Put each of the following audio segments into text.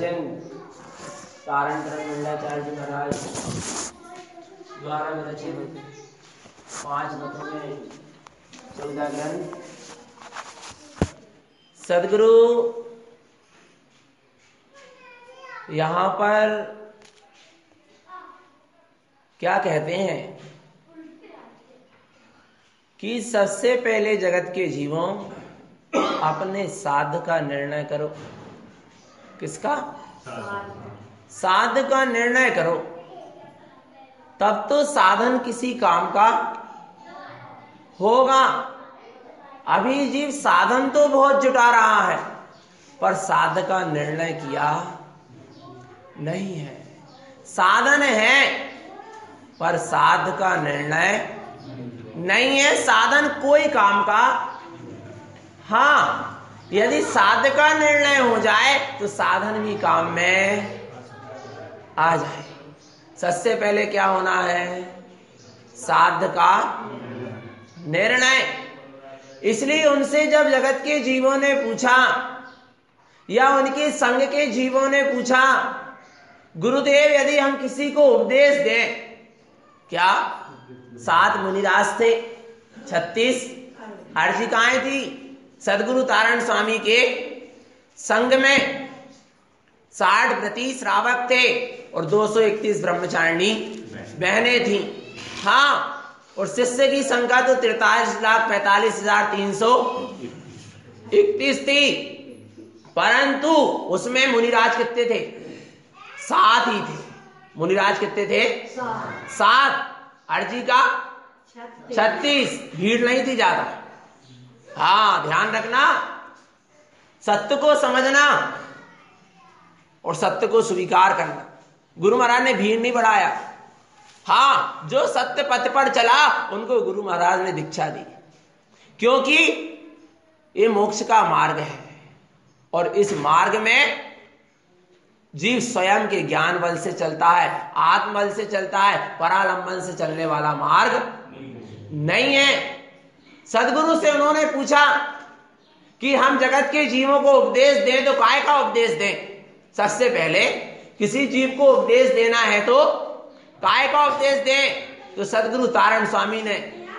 वचन तारण मंडलाचार्य जी महाराज द्वारा विरचित 5 मतों में 14 ग्रंथ सदगुरु यहाँ पर क्या कहते हैं कि सबसे पहले जगत के जीवों अपने साध का निर्णय करो। किसका? साध का निर्णय करो, तब तो साधन किसी काम का होगा। अभी जीव साधन तो बहुत जुटा रहा है पर साध का निर्णय किया नहीं है। साधन है पर साध का निर्णय नहीं है। साधन कोई काम का, हाँ, यदि साध का निर्णय हो जाए तो साधन भी काम में आ जाए। सबसे पहले क्या होना है? साध का निर्णय। इसलिए उनसे जब जगत के जीवों ने पूछा या उनके संग के जीवों ने पूछा, गुरुदेव यदि हम किसी को उपदेश दें, क्या 7 मुनिराज थे, 36 अर्चिकाएं थी। सदगुरु तारण स्वामी के संग में 60 व्रती श्रावक थे और 231 ब्रह्मचारिणी बहनें थी। हाँ, और शिष्य की संख्या तो 43,45,331 थी। परंतु उसमें मुनिराज कितने थे? 7 ही थे। मुनिराज कितने थे? 7। अर्जी का 36। भीड़ नहीं थी ज्यादा। हाँ, ध्यान रखना, सत्य को समझना और सत्य को स्वीकार करना। गुरु महाराज ने भीड़ नहीं बढ़ाया। हाँ, जो सत्य पथ पर चला उनको गुरु महाराज ने दीक्षा दी, क्योंकि ये मोक्ष का मार्ग है और इस मार्ग में जीव स्वयं के ज्ञान बल से चलता है, आत्म बल से चलता है। परालंबन से चलने वाला मार्ग नहीं है। सदगुरु से उन्होंने पूछा कि हम जगत के जीवों को उपदेश दें तो काय का उपदेश दें? सबसे पहले किसी जीव को उपदेश देना है तो काय का उपदेश दें? तो सदगुरु तारण स्वामी ने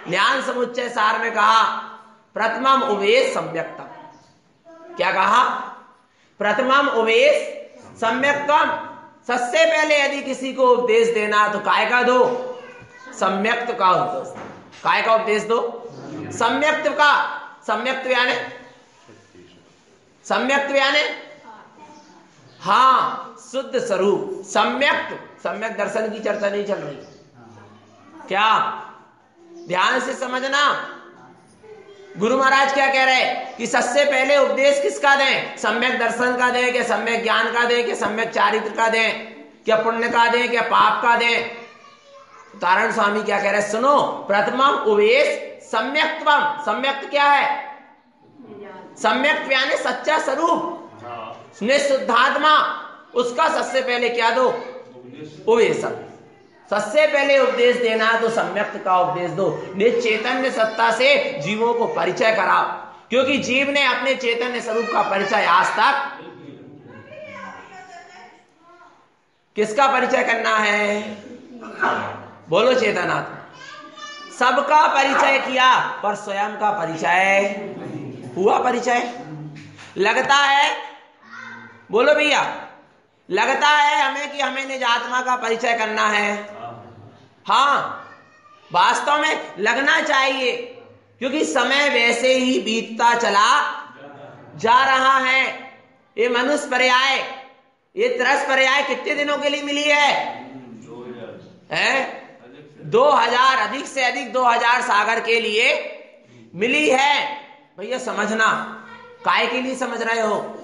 ज्ञान समुच्चय सार में कहा, प्रथमम उपदेश सम्यक्तम। क्या कहा? प्रथमम उपदेश सम्यक्तम। सबसे पहले यदि किसी को उपदेश देना तो काय का दो? सम्यक्त का उपदेश। काय का उपदेश दो? सम्यक्त का। सम्यक्त यानी, सम्यक्त यानी हाँ, शुद्ध स्वरूप। सम्यक्त, सम्यक दर्शन की चर्चा नहीं चल रही, क्या? ध्यान से समझना। गुरु महाराज क्या कह रहे हैं कि सबसे पहले उपदेश किसका दें? सम्यक दर्शन का दें, क्या सम्यक ज्ञान का दें, क्या सम्यक चारित्र का दें, क्या पुण्य का दें, क्या पाप का दें? तारण स्वामी क्या कह रहे हैं? सुनो, प्रथमम उपदेश सम्यक्त्वम। सम्यक्त क्या है? सम्यक्त यानी सच्चा स्वरूप, निशुद्धात्मा। उसका सबसे पहले क्या दो? उपदेश। सबसे पहले उपदेश देना तो सम्यक्त का उपदेश दो। चैतन्य सत्ता से जीवों को परिचय कराओ, क्योंकि जीव ने अपने चैतन्य स्वरूप का परिचय आज तक किसका परिचय करना है? बोलो चेतनात्मा। सबका परिचय किया पर स्वयं का परिचय हुआ? परिचय लगता है, बोलो भैया, लगता है हमें कि हमें निज आत्मा का परिचय करना है। हाँ, वास्तव में लगना चाहिए, क्योंकि समय वैसे ही बीतता चला जा रहा है। ये मनुष्य पर्याय, ये त्रस पर्याय कितने दिनों के लिए मिली है? 2000, अधिक से अधिक 2000 सागर के लिए मिली है। भैया समझना, काय के लिए समझ रहे हो?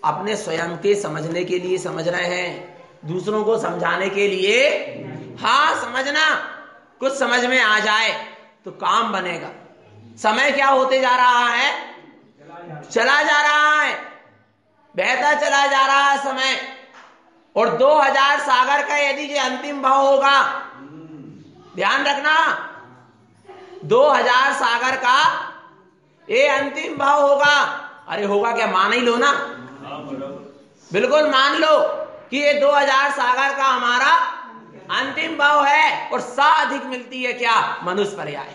अपने स्वयं के समझने के लिए समझ रहे हैं, दूसरों को समझाने के लिए? हाँ, समझना, कुछ समझ में आ जाए तो काम बनेगा। समय क्या होते जा रहा है? चला जा रहा है, बहता चला जा रहा है समय। और 2000 सागर का यदि ये अंतिम भाव होगा, ध्यान रखना, 2000 सागर का ये अंतिम भाव होगा। अरे होगा क्या? मान ही लो ना। बिल्कुल मान लो कि ये 2000 सागर का हमारा अंतिम भाव है और सा अधिक मिलती है क्या? मनुष्य पर्याय।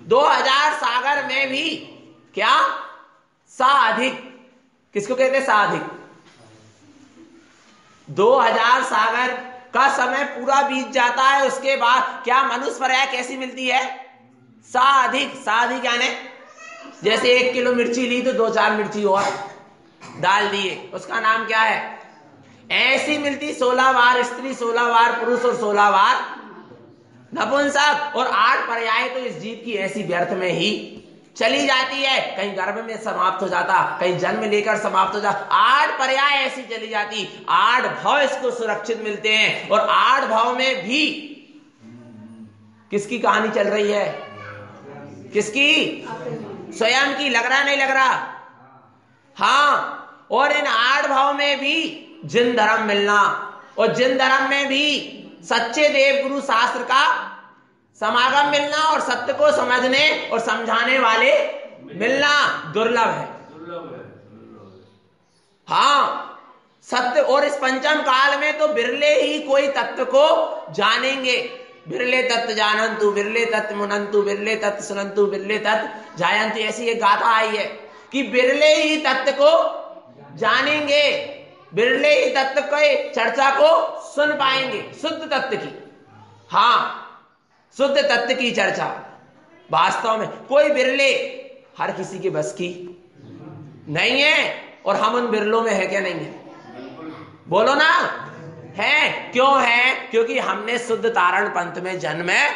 2000 सागर में भी क्या? सा अधिक। किसको कहते हैं सा अधिक? 2000 सागर का समय पूरा बीत जाता है, उसके बाद क्या मनुष्य पर्याय कैसी मिलती है? सा अधिक। सा अधिक यानी जैसे 1 किलो मिर्ची ली तो 2-4 मिर्ची और डाल दिए, उसका नाम क्या है? ऐसी मिलती 16 बार स्त्री, 16 बार पुरुष और 16 बार नपुंसक। और 8 पर्याय तो इस जीव की ऐसी व्यर्थ में ही चली जाती है। कहीं गर्भ में समाप्त हो जाता, कहीं जन्म लेकर समाप्त हो जाता। 8 पर्याय ऐसी चली जाती। 8 भाव इसको सुरक्षित मिलते हैं और 8 भाव में भी किसकी कहानी चल रही है? किसकी? स्वयं की। लग रहा नहीं लग रहा? हाँ। और इन 8 भाव में भी जिन धर्म मिलना, और जिन धर्म में भी सच्चे देव गुरु शास्त्र का समागम मिलना और सत्य को समझने और समझाने वाले मिलना दुर्लभ है। हाँ, सत्य। और इस पंचम काल में तो बिरले ही कोई तत्व को जानेंगे। बिरले तत्व जानंतु, बिरले तत्व मुनंतु, बिरले तत्व सुनंतु, बिरले तत्व जायंतु। ऐसी एक गाथा आई है कि बिरले ही तत्व को जानेंगे, बिरले ही तत्व के चर्चा को सुन पाएंगे। शुद्ध तत्व की, हाँ, शुद्ध तत्व की चर्चा वास्तव में कोई बिरले, हर किसी के बस की नहीं है। और हम उन बिरलों में है क्या? नहीं है? बोलो ना, है। क्यों है? क्योंकि हमने शुद्ध तारण पंथ में जन्म है।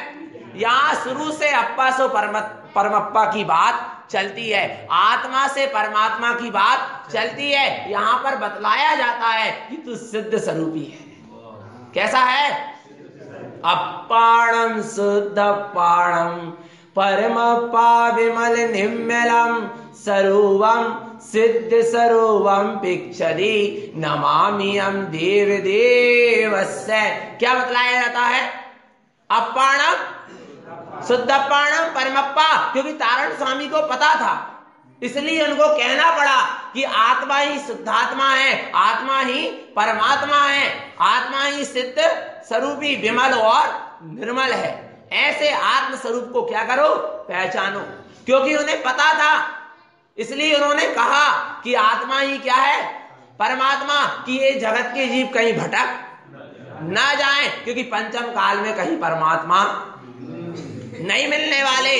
यहां शुरू से अप्पा सो परमप्पा की बात चलती है, आत्मा से परमात्मा की बात चलती है। यहां पर बतलाया जाता है कि तू सिद्ध स्वरूपी है। कैसा है? अपाणम शुद्ध पाणम परमप्पा विमल निम्मलम स्वरूपम सिद्ध स्वरूपम पिक्षति नमामियम देव देवस्य। क्या बतलाया जाता है? अपाणम शुद्ध पाणम परमप्पा। क्योंकि तारण स्वामी को पता था, इसलिए उनको कहना पड़ा कि आत्मा ही शुद्धात्मा है, आत्मा ही परमात्मा है, आत्मा ही सिद्ध स्वरूपी विमल और निर्मल है। ऐसे आत्म स्वरूप को क्या करो? पहचानो। क्योंकि उन्हें पता था, इसलिए उन्होंने कहा कि आत्मा ही क्या है? परमात्मा। कि ये जगत के जीव कहीं भटक ना जाए, क्योंकि पंचम काल में कहीं परमात्मा नहीं मिलने वाले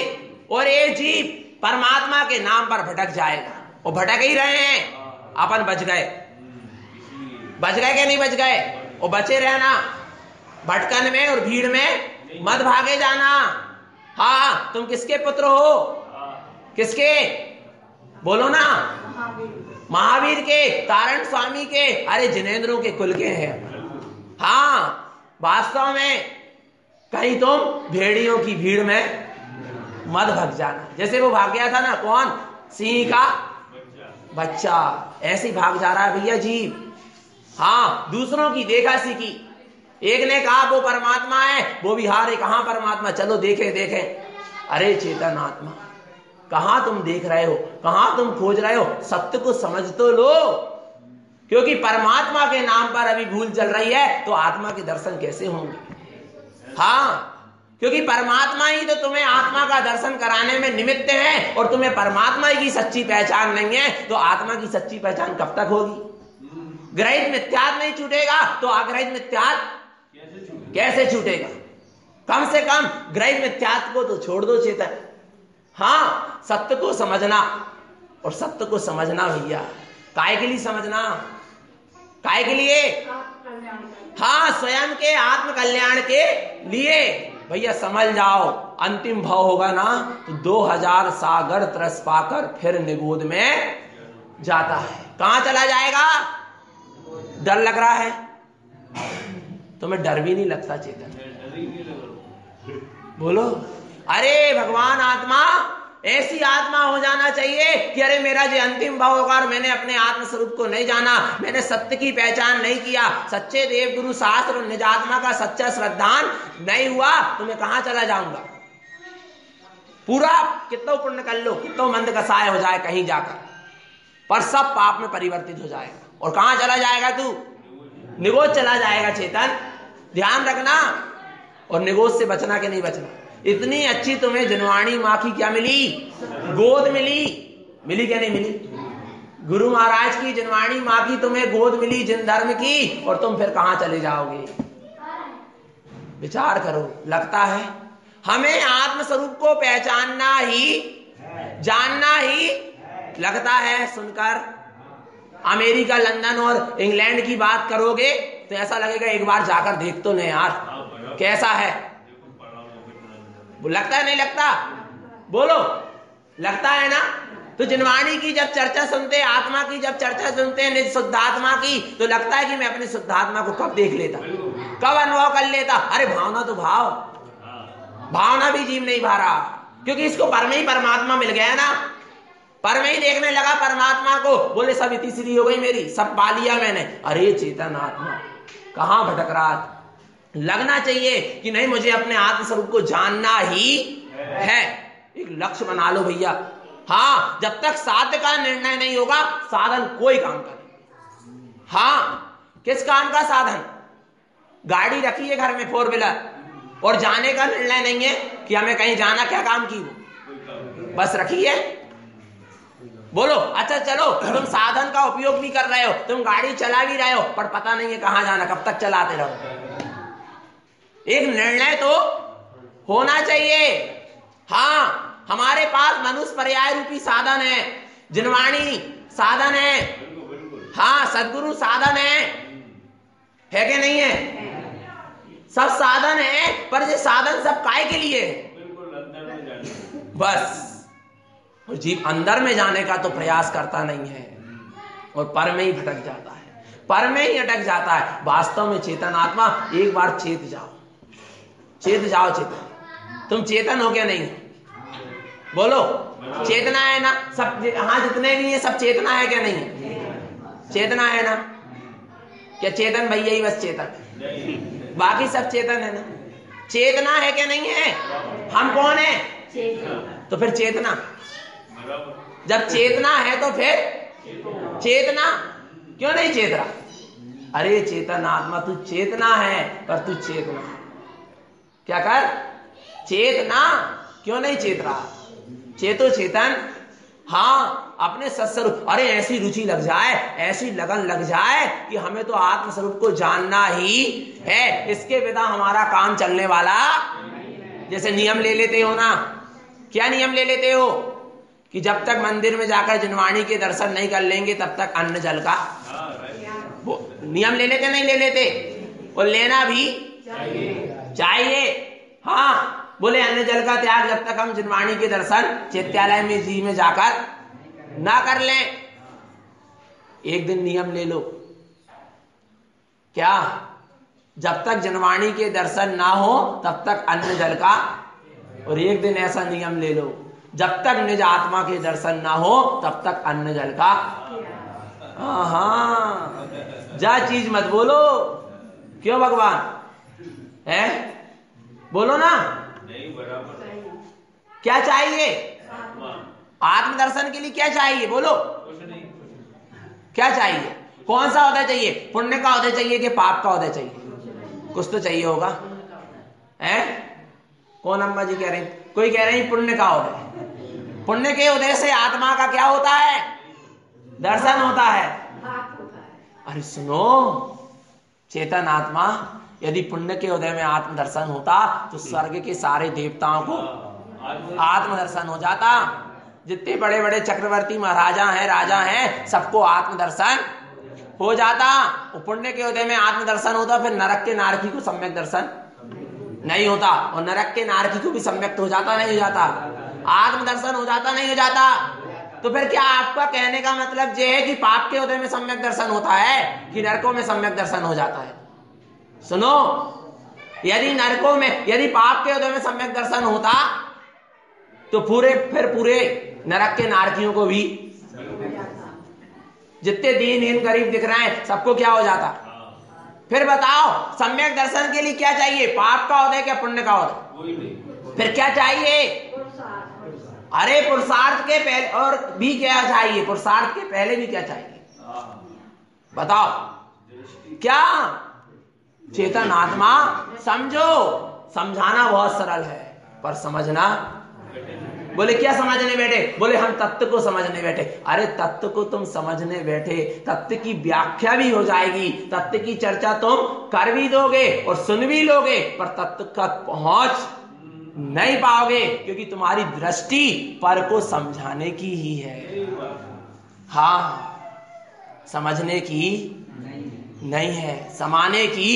और ये जीव परमात्मा के नाम पर भटक जाएगा। वो भटक ही रहे हैं। अपन बच गए। बच गए क्या नहीं बच गए? वो बचे रहना, भटकन में और भीड़ में मत भागे जाना। हाँ, तुम किसके पुत्र हो? किसके? बोलो ना। महावीर के, तारण स्वामी के, अरे जिनेंद्रों के कुल के हैं। हाँ, वास्तव में कहीं तुम भेड़ियों की भीड़ में मत भाग जाना। जैसे वो भाग गया था ना, कौन? सिंह का बच्चा। ऐसे ही भाग जा रहा है भैया जीव। हाँ, दूसरों की देखा सीखी। एक ने कहा वो परमात्मा है, वो भी हारे, कहां परमात्मा? चलो देखे देखे। अरे चेतन आत्मा, कहां तुम देख रहे हो? कहां तुम खोज रहे हो? सत्य को समझ तो लो। क्योंकि परमात्मा के नाम पर अभी भूल चल रही है तो आत्मा के दर्शन कैसे होंगे? हाँ, क्योंकि परमात्मा ही तो तुम्हें आत्मा का दर्शन कराने में निमित्त है, और तुम्हें परमात्मा की सच्ची पहचान नहीं है तो आत्मा की सच्ची पहचान कब तक होगी? ग्रहित मिथ्यात्व नहीं छूटेगा तो अग्रहित मिथ्यात्व कैसे छूटेगा? कम से कम ग्रहित मिथ्यात्व को तो छोड़ दो चेतन। हाँ, सत्य को समझना, और सत्य को समझना भैया काय के लिए समझना? काय के लिए? हाँ, स्वयं के आत्म कल्याण के लिए। भैया समझ जाओ, अंतिम भाव होगा ना तो 2000 सागर तरस पाकर फिर निगोद में जाता है। कहां चला जाएगा? डर लग रहा है? तुम्हें डर भी नहीं लगता चेतन? बोलो। अरे भगवान, आत्मा ऐसी आत्मा हो जाना चाहिए कि अरे मेरा जो अंतिम भाव होगा और मैंने अपने आत्म स्वरूप को नहीं जाना, मैंने सत्य की पहचान नहीं किया, सच्चे देव गुरु शास्त्र और निज आत्मा का सच्चा श्रद्धान नहीं हुआ तो मैं कहां चला जाऊंगा? पूरा कितना पुण्य कर लो, कितना मंद कसाय हो जाए कहीं जाकर, पर सब पाप में परिवर्तित हो जाएगा। और कहां चला जाएगा तू? निगोज चला जाएगा चेतन, ध्यान रखना। और निगोज से बचना कि नहीं बचना। इतनी अच्छी तुम्हें जनवाणी माँ की क्या मिली? गोद मिली। मिली क्या नहीं मिली? गुरु महाराज की जनवाणी माँ की तुम्हें गोद मिली, जिन धर्म की, और तुम फिर कहां चले जाओगे? विचार करो। लगता है हमें आत्मस्वरूप को पहचानना ही, जानना ही, लगता है सुनकर अमेरिका, लंदन और इंग्लैंड की बात करोगे तो ऐसा लगेगा एक बार जाकर देख तो नहीं यार कैसा है। लगता है नहीं लगता? बोलो, लगता है ना? तो जनवाणी की जब चर्चा सुनते, आत्मा की जब चर्चा सुनते हैं, निज शुद्धात्मा की, तो लगता है कि मैं अपनी शुद्धात्मा को कब देख लेता, कब अनुभव कर लेता। अरे भावना तो भाव, भावना भी जीव नहीं भा रहा, क्योंकि इसको पर में ही परमात्मा मिल गया ना। पर में ही देखने लगा परमात्मा को। बोले सब इतनी सीधी हो गई मेरी, सब पा लिया मैंने। अरे चेतन आत्मा कहां भटक रहा था? लगना चाहिए कि नहीं, मुझे अपने आत्म स्वरूप को जानना ही है। एक लक्ष्य बना लो भैया। हाँ, जब तक साध्य का निर्णय नहीं होगा साधन कोई काम करे। हाँ, किस काम का साधन? गाड़ी रखी है घर में 4 व्हीलर, और जाने का निर्णय नहीं है कि हमें कहीं जाना, क्या काम की वो बस रखी है। बोलो, अच्छा चलो, तुम साधन का उपयोग भी कर रहे हो, तुम गाड़ी चला भी रहे हो, पर पता नहीं है कहां जाना, कब तक चलाते रहो। एक निर्णय तो होना चाहिए। हाँ, हमारे पास मनुष्य पर्याय रूपी साधन है, जनवाणी साधन है, हाँ सदगुरु साधन है कि नहीं है? सब साधन है, पर ये साधन सब काय के लिए? बस जीव अंदर में जाने का तो प्रयास करता नहीं है, और पर में ही भटक जाता है, पर में ही अटक जाता है। वास्तव में चेतन आत्मा, एक बार चेत जाओ, चेत जाओ। चेतन, तुम चेतन हो क्या नहीं? बोलो, चेतना है ना सब? हाँ, जितने भी है सब चेतना है क्या नहीं? चेतना है ना? क्या चेतन भैया ही बस चेतन, बाकी सब चेतन है ना? चेतना है क्या नहीं है? हम कौन है? तो फिर चेतना, जब चेतना है तो फिर चेतना क्यों नहीं चेत रहा? अरे चेतन आत्मा, तू चेतना है, पर तू चेतना क्या कर? चेतना क्यों नहीं चेत रहा? चेतो चेतन। हाँ, अपने सत्स्वरूप। अरे ऐसी रुचि लग जाए, ऐसी लगन लग जाए कि हमें तो आत्म स्वरूप को जानना ही है, इसके बिना हमारा काम चलने वाला। जैसे नियम ले लेते हो ना, क्या नियम ले लेते हो? कि जब तक मंदिर में जाकर जनवाणी के दर्शन नहीं कर लेंगे तब तक अन्न जल का वो नियम ले लेते, नहीं ले लेते? और लेना भी चाहिए। हाँ, बोले अन्न जल का त्याग जब तक हम जनवाणी के दर्शन चैत्यालय में जी में जाकर ना कर लें। एक दिन नियम ले लो, क्या? जब तक जनवाणी के दर्शन ना हो तब तक अन्न जल का। और एक दिन ऐसा नियम ले लो, जब तक निज आत्मा के दर्शन ना हो तब तक अन्न जल का। हाँ, जा चीज मत बोलो। क्यों भगवान है? बोलो ना, नहीं बराबर। क्या चाहिए? आत्मदर्शन के लिए क्या चाहिए? बोलो, क्या चाहिए? कौन सा उदय चाहिए? पुण्य का उदय चाहिए कि पाप का उदय चाहिए? कुछ तो चाहिए होगा, है? कौन अम्मा जी कह रही? कोई कह रही पुण्य का उदय। पुण्य के उदय से आत्मा का क्या होता है? दर्शन होता है। अरे सुनो, चेतन आत्मा, यदि पुण्य के उदय में आत्मदर्शन होता तो स्वर्ग के सारे देवताओं को आत्मदर्शन हो जाता। जितने बड़े बड़े चक्रवर्ती महाराजा हैं, राजा हैं, सबको आत्मदर्शन हो जाता। पुण्य के उदय में आत्मदर्शन होता, फिर नरक के नारकी को सम्यक दर्शन नहीं होता, और नरक के नारकी को भी सम्यक हो जाता, नहीं हो जाता? आत्मदर्शन हो जाता, नहीं हो जाता? तो फिर क्या आपका कहने का मतलब ये है कि पाप के उदय में सम्यक दर्शन होता है कि नरकों में सम्यक दर्शन हो जाता है? सुनो, यदि नरकों में, यदि पाप के उदय में सम्यक दर्शन होता तो फिर पूरे नरक के नारकियों को भी, जितने दीनहीन गरीब दिख रहे हैं, सबको क्या हो जाता? फिर बताओ, सम्यक दर्शन के लिए क्या चाहिए? पाप का उदय क्या पुण्य का उदय? फिर क्या चाहिए? अरे पुरुषार्थ के पहले और भी क्या चाहिए? पुरुषार्थ के पहले भी क्या चाहिए? बताओ क्या? चेतन आत्मा समझो। समझाना बहुत सरल है पर समझना। बोले क्या समझने बैठे? बोले हम तत्व को समझने बैठे। अरे तत्व को तुम समझने बैठे, तत्व की व्याख्या भी हो जाएगी, तत्व की चर्चा तुम कर भी दोगे और सुन भी लोगे, पर तत्व तक पहुंच नहीं पाओगे क्योंकि तुम्हारी दृष्टि पर को समझाने की ही है। हाँ, समझने की नहीं है, समाने की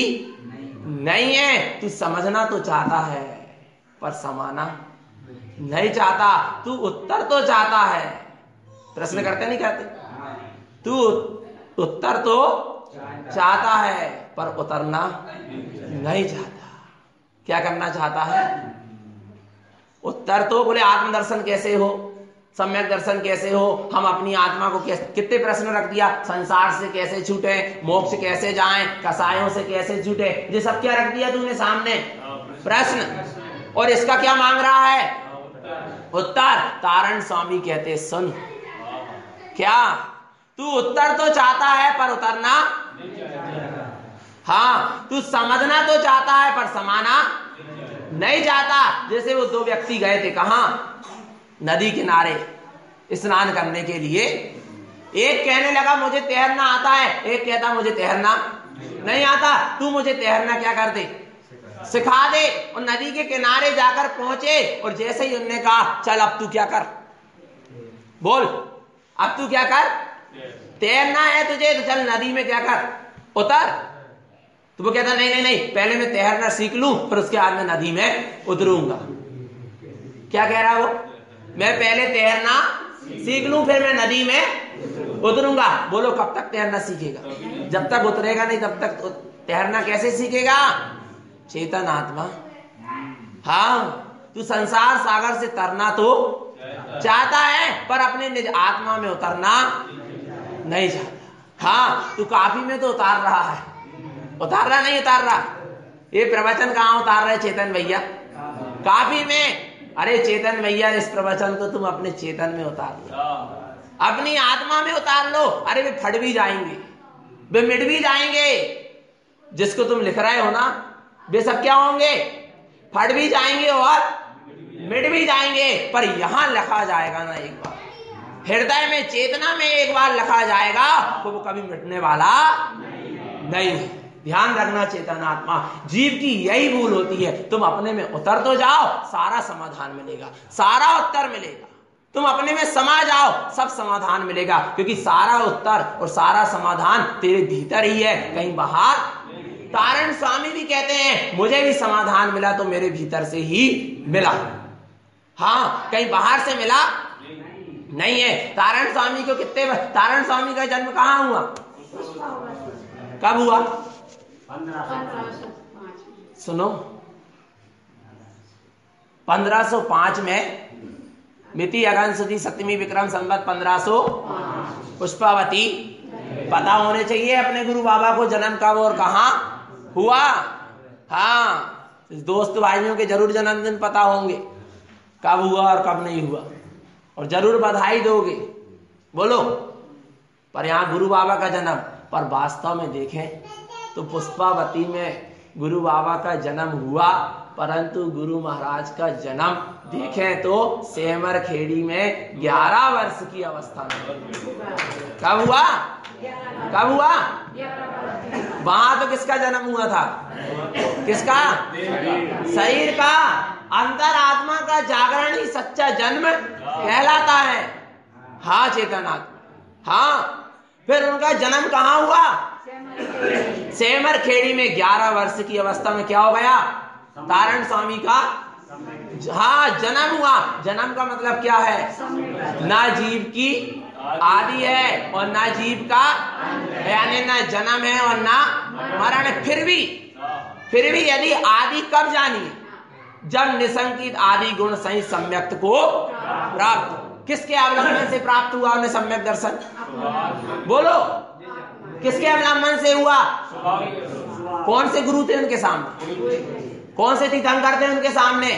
नहीं है। तू समझना तो चाहता है पर समाना नहीं चाहता। तू उत्तर तो चाहता है। प्रश्न करते नहीं करते? तू उत्तर तो चाहता है पर उतरना नहीं चाहता। क्या करना चाहता है? उत्तर तो बोले आत्मदर्शन कैसे हो, सम्यक दर्शन कैसे हो, हम अपनी आत्मा को कैसे, कितने प्रश्न रख दिया। संसार से कैसे छूटे, मोक्ष कैसे जाएं, कसायों से कैसे छूटे, ये सब क्या रख दिया तूने सामने? प्रश्न। और इसका क्या मांग रहा है? उत्तर। तारण स्वामी कहते सुन, क्या तू उत्तर तो चाहता है पर उतरना? हाँ, तू समझना तो चाहता है पर समाना नहीं चाहता। जैसे वो दो व्यक्ति गए थे कहां? नदी किनारे स्नान करने के लिए। एक कहने लगा मुझे तैरना आता है, एक कहता मुझे तैरना नहीं आता। तू मुझे तैरना क्या कर दे, सिखा दे। और नदी के किनारे जाकर पहुंचे और जैसे ही उन्होंने कहा चल अब तू क्या कर, बोल अब तू क्या कर, तैरना है तुझे तो चल नदी में क्या कर, उतर। तो वो कहता नहीं नहीं नहीं, पहले मैं तैरना सीख लूं फिर उसके बाद मैं नदी में उतरूंगा। क्या कह रहा वो? मैं पहले तैरना सीख लूं फिर मैं नदी में उतरूंगा। बोलो कब तक तैरना सीखेगा? जब तक उतरेगा नहीं तब तक तैरना कैसे सीखेगा? चेतन आत्मा। हाँ, तू संसार सागर से तरना तो चाहता है पर अपने निज आत्मा में उतरना नहीं चाहता। हाँ, तू काफी में तो उतार रहा है, उतार रहा नहीं उतार रहा? ये प्रवचन कहाँ उतार रहे चेतन भैया? काफी में। अरे चेतन भैया इस प्रवचन को तुम अपने चेतन में उतार लो, अपनी आत्मा में उतार लो। अरे वे फट भी जाएंगे, वे मिट भी जाएंगे। जिसको तुम लिख रहे हो ना वे सब क्या होंगे? फट भी जाएंगे और मिट भी जाएंगे। पर यहां लिखा जाएगा ना एक बार, हृदय में चेतना में एक बार लिखा जाएगा तो वो कभी मिटने वाला नहीं है। ध्यान रखना चेतन आत्मा। जीव की यही भूल होती है, तुम अपने में उतर तो जाओ सारा समाधान मिलेगा, सारा उत्तर मिलेगा। तुम अपने में समा जाओ सब समाधान मिलेगा, क्योंकि सारा उत्तर और सारा समाधान तेरे भीतर ही है, कहीं बाहर। तारण स्वामी भी कहते हैं मुझे भी समाधान मिला तो मेरे भीतर से ही मिला। हाँ, कहीं बाहर से मिला नहीं है। तारण स्वामी को कितने, तारण स्वामी का जन्म कहाँ हुआ, कब हुआ? 1505। सुनो, 1505 में मिति अगन सुदी सप्तमी विक्रम संवत 1500 पुष्पावती। पता होने चाहिए अपने गुरु बाबा को जन्म कब और कहां हुआ। हाँ, दोस्त भाइयों के जरूर जन्मदिन पता होंगे, कब हुआ और कब नहीं हुआ, और जरूर बधाई दोगे, बोलो। पर यहाँ गुरु बाबा का जन्म, पर वास्तव में देखें तो पुष्पावती में गुरु बाबा का जन्म हुआ, परंतु गुरु महाराज का जन्म देखें तो सेमर खेड़ी में 11 वर्ष की अवस्था में। कब हुआ, कब हुआ? वहां तो किसका जन्म हुआ था, किसका? शरीर का। अंतर आत्मा का जागरण ही सच्चा जन्म कहलाता है। हाँ चेतन आत्मा। हाँ, फिर उनका जन्म कहाँ हुआ? सेमर खेड़ी में 11 वर्ष की अवस्था में क्या हो गया? तारण स्वामी का हाँ जन्म हुआ। जन्म का मतलब क्या है? ना जीव की आदि है और ना जीव का, यानी ना जन्म है और ना मरण है। फिर भी यदि आदि कब जानिए? जब निसंकित आदि गुण सही सम्यक्त को प्राप्त। किसके अवलंबन से प्राप्त हुआ उन्हें सम्यक दर्शन? बोलो, किसके अवलंबन से हुआ? कौन से गुरु थे उनके सामने? कौन से तीर्थंकर थे उनके सामने?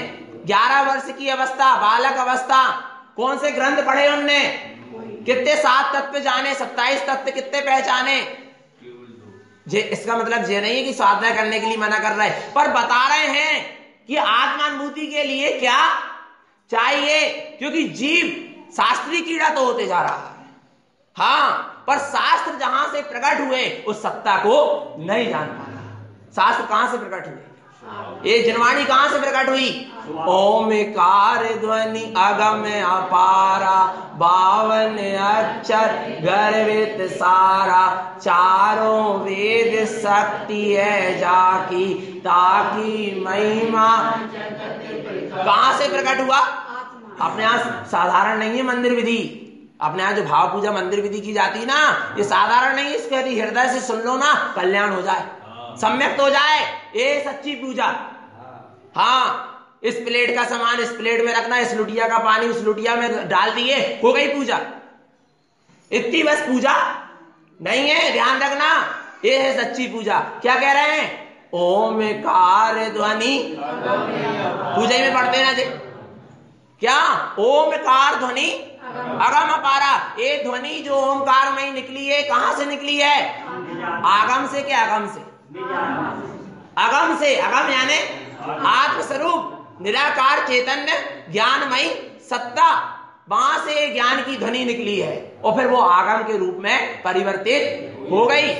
11 वर्ष की अवस्था, बालक अवस्था, कौन से ग्रंथ पढ़े उनने? कितने 7 तत्व जाने, 27 तत्व कितने पहचाने? इसका मतलब ये नहीं है कि साधना करने के लिए मना कर रहे हैं, पर बता रहे हैं कि आत्मानुभूति के लिए क्या चाहिए, क्योंकि जीव शास्त्रीय कीड़ा तो होते जा रहा है। हाँ, पर शास्त्र जहां से प्रकट हुए उस सत्ता को नहीं जान पा रहा। शास्त्र कहां से प्रकट हुए? ये जिनवाणी कहां से प्रकट हुई? ओमकार ध्वनि अगम अपारा, 52 अक्षर गर्वित सारा, चारों वेद शक्ति है जाकी, ताकि महिमा। कहां से प्रकट हुआ? अपने यहां साधारण नहीं है मंदिर विधि। अपने यहां जो भाव पूजा मंदिर विधि की जाती है ना, ये साधारण नहीं है। इसको यदि हृदय से सुन लो ना, कल्याण हो जाए, सम्यक हो जाए, ये सच्ची पूजा। हाँ, इस प्लेट का सामान इस प्लेट में रखना, इस लुटिया का पानी उस लुटिया में डाल दिए, हो गई पूजा। इतनी बस पूजा नहीं है, ध्यान रखना, ये है सच्ची पूजा। क्या कह रहे हैं? ओमकार ध्वनि, पूजा में पढ़ते ना जी, क्या? ओमकार ध्वनि अगम अपारा। ये ध्वनि जो ओमकार में निकली है, कहां से निकली है? आगम से। क्या आगम से? अगम से। अगम यानी आत्मस्वरूप, निराकार चैतन्य ज्ञानमयी सत्ता, वहां से ज्ञान की ध्वनि निकली है और फिर वो आगम के रूप में परिवर्तित हो गई।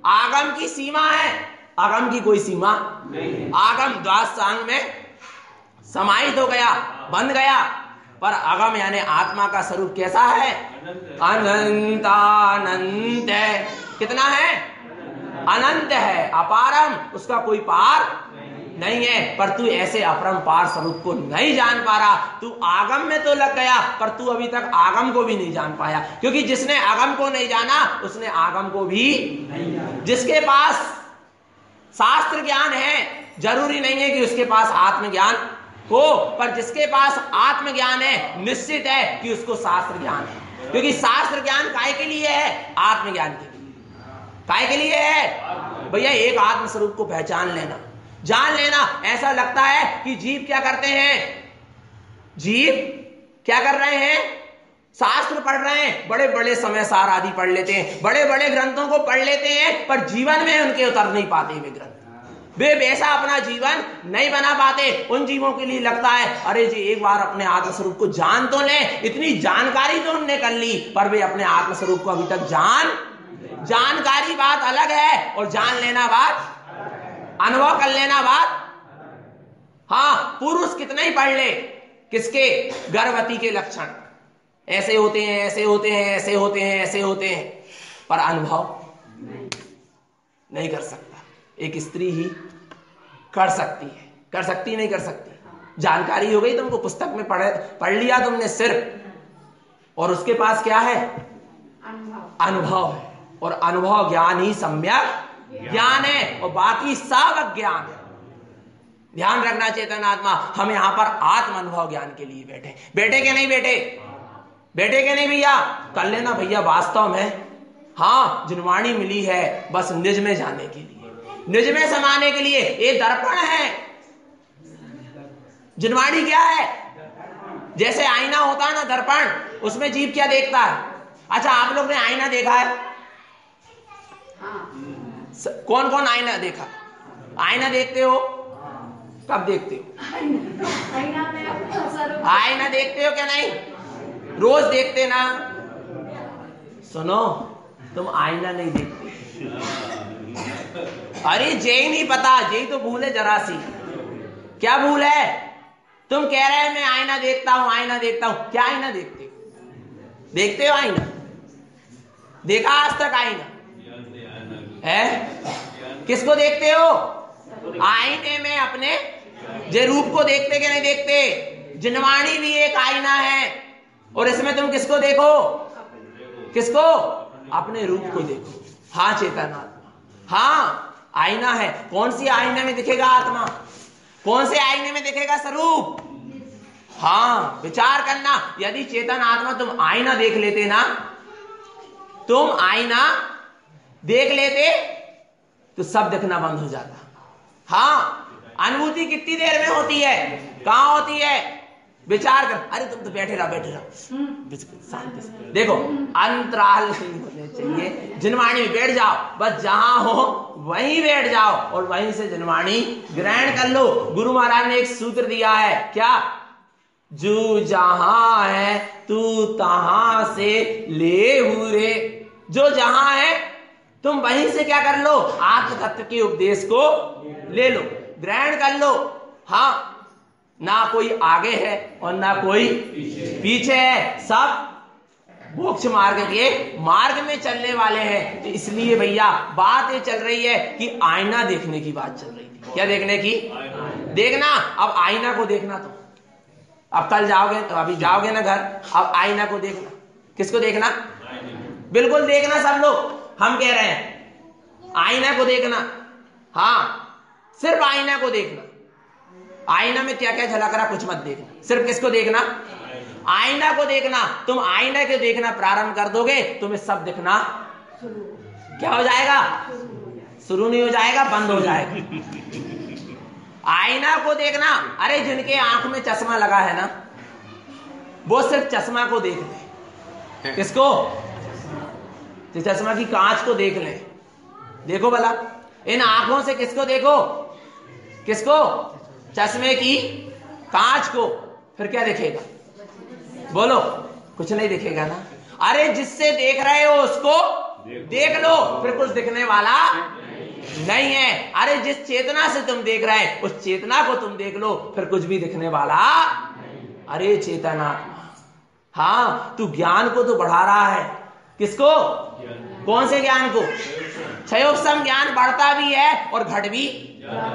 आगम की सीमा है, आगम की कोई सीमा नहीं। आगम द्वादशांग में समाहित हो गया, बन गया, पर अगम यानी आत्मा का स्वरूप कैसा है? अनंतानंत है। कितना है? अनंत है, अपारम, उसका कोई पार नहीं है। पर तू ऐसे अपरंपार स्वरूप को नहीं जान पा रहा। तू आगम में तो लग गया, पर तू अभी तक आगम को भी नहीं जान पाया, क्योंकि जिसने आगम को नहीं जाना उसने आगम को भी नहीं जाना। जिसके पास शास्त्र ज्ञान है, जरूरी नहीं है कि उसके पास आत्मज्ञान हो, पर जिसके पास आत्मज्ञान है निश्चित है कि उसको शास्त्र ज्ञान है। क्योंकि शास्त्र ज्ञान काय के लिए है? आत्मज्ञान के लिए। काय के लिए है? भैया एक आत्म स्वरूप को पहचान लेना, जान लेना। ऐसा लगता है कि जीव क्या करते हैं? जीव क्या कर रहे हैं? शास्त्र पढ़ रहे हैं, बड़े बड़े समय सार आदि पढ़ लेते हैं, बड़े बड़े ग्रंथों को पढ़ लेते हैं, पर जीवन में उनके उतर नहीं पाते वे ग्रंथ। वे वैसा अपना जीवन नहीं बना पाते। उन जीवों के लिए लगता है अरे जी एक बार अपने आत्मस्वरूप को जान तो ले। इतनी जानकारी तो उनने कर ली, पर वे अपने आत्मस्वरूप को अभी तक जानकारी बात अलग है और जान लेना बात, अनुभव कर लेना बात। हाँ, पुरुष कितना ही पढ़ ले, किसके? गर्भवती के लक्षण ऐसे होते हैं, ऐसे होते हैं, ऐसे होते हैं, ऐसे होते हैं, पर अनुभव नहीं कर सकता। एक स्त्री ही कर सकती है। कर सकती नहीं कर सकती? जानकारी हो गई तुमको, पुस्तक में पढ़ लिया तुमने सिर्फ, और उसके पास क्या है? अनुभव है। और अनुभव ज्ञान ही सम्यक ज्ञान है, और बाकी सब अज्ञान है। ध्यान रखना चेतन आत्मा, हम यहां पर आत्म अनुभव ज्ञान के लिए बैठे। बैठे के नहीं बैठे? बैठे के नहीं भैया? कर लेना भैया। वास्तव में हाँ, जिनवाणी मिली है बस निज में जाने के लिए, निज में समाने के लिए। ये दर्पण है। जिनवाणी क्या है? जैसे आईना होता है ना, दर्पण, उसमें जीव क्या देखता है? अच्छा, आप लोग ने आईना देखा है? कौन कौन आईना देखा? आईना देखते हो? कब देखते हो? आईना देखते हो क्या? नहीं, रोज देखते ना। सुनो, तुम आईना नहीं देखते। अरे यही नहीं पता, यही तो भूल है जरा सी। क्या भूल है? तुम कह रहे हैं मैं आईना देखता हूं, आईना देखता हूं। क्या आईना देखते हो? देखते हो आईना? देखा आज तक आईना है? किसको देखते हो? आईने में अपने जे रूप को देखते कि नहीं देखते? जिनवाणी भी एक आईना है, और इसमें तुम किसको देखो? किसको? अपने रूप को देखो। हाँ चेतन आत्मा, हाँ आईना है। कौन सी आईने में दिखेगा आत्मा? कौन से आईने में दिखेगा स्वरूप? हाँ, विचार करना। यदि चेतन आत्मा तुम आईना देख लेते ना, तुम आईना देख लेते तो सब दिखना बंद हो जाता। हाँ, अनुभूति कितनी देर में होती है? कहां होती है? विचार कर, अरे तुम तो बैठे रहो शांति से। देखो अंतराल नहीं होने चाहिए, जिनवाणी में बैठ जाओ, बस जहां हो वहीं बैठ जाओ और वहीं से जिनवाणी ग्रहण कर लो। गुरु महाराज ने एक सूत्र दिया है, क्या? जो जहां है तू तहां से ले हुए। जो जहां है तुम वहीं से क्या कर लो? आत्म तत्व के उपदेश को ले लो, ग्रहण कर लो। हाँ, ना कोई आगे है और ना कोई पीछे है, सब मोक्ष मार्ग के मार्ग में चलने वाले हैं। तो इसलिए भैया बात ये चल रही है कि आईना देखने की बात चल रही थी। क्या देखने की? देखना। अब आईना को देखना, तो अब कल जाओगे, तो अभी जाओगे ना घर, अब आईना को देखना। किसको देखना? बिल्कुल देखना सब लोग। हम कह रहे हैं आईना को देखना। हाँ, सिर्फ आईना को देखना। आईना में क्या क्या झलक रहा कुछ मत देखना, सिर्फ किसको देखना? आईना को देखना। तुम आईना को देखना प्रारंभ कर दोगे, तुम्हें सब दिखना क्या हो जाएगा? शुरू नहीं हो जाएगा, बंद हो जाएगा। आईना को देखना। अरे जिनके आंख में चश्मा लगा है ना, वो सिर्फ चश्मा को देख ले। किसको? तो चश्मा की कांच को देख ले। देखो भला, इन आंखों से किसको देखो? किसको? चश्मे की कांच को। फिर क्या दिखेगा? बोलो, कुछ नहीं दिखेगा ना। अरे जिससे देख रहे हो उसको देख लो, फिर कुछ दिखने वाला नहीं है। अरे जिस चेतना से तुम देख रहे हैं उस चेतना को तुम देख लो, फिर कुछ भी दिखने वाला। अरे चेतनात्मा, हाँ, तू ज्ञान को तो बढ़ा रहा है। किसको? कौन से ज्ञान को? क्षयोपशम ज्ञान बढ़ता भी है और घट भी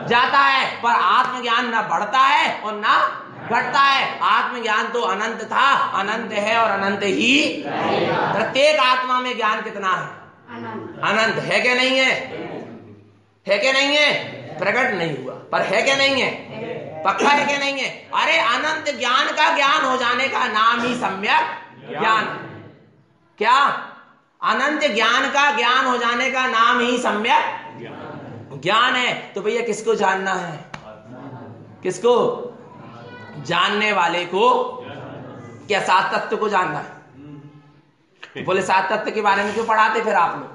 जाता है, पर आत्मज्ञान ना बढ़ता है और ना घटता है। आत्मज्ञान तो अनंत था, अनंत है और अनंत ही। प्रत्येक आत्मा में ज्ञान कितना है? अनंत है क्या नहीं है? है क्या नहीं है? प्रकट नहीं हुआ, पर है क्या नहीं है? पक्का है क्या नहीं है? अरे अनंत ज्ञान का ज्ञान हो जाने का नाम ही सम्यक ज्ञान। क्या? अनंत ज्ञान का ज्ञान हो जाने का नाम ही सम्यक ज्ञान है। तो भैया किसको जानना है? किसको? जानने वाले को। क्या सात तत्व को जानना है? बोले सात तत्व के बारे में क्यों पढ़ाते फिर आप लोग?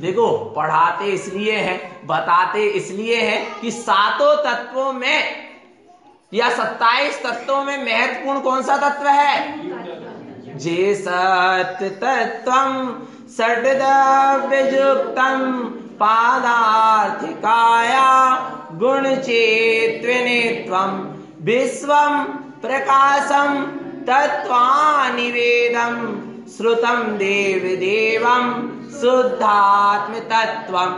देखो, पढ़ाते इसलिए हैं, बताते इसलिए हैं कि सातों तत्वों में या 27 तत्वों में महत्वपूर्ण कौन सा तत्व है? जे सत तत्वम षड्द्रव्ययुक्तम पादार्थिकाया गुण चेत्विनित्वम विश्वम प्रकाशम तत्वानिवेदम श्रुतम देव देवम शुद्धात्म तत्वम।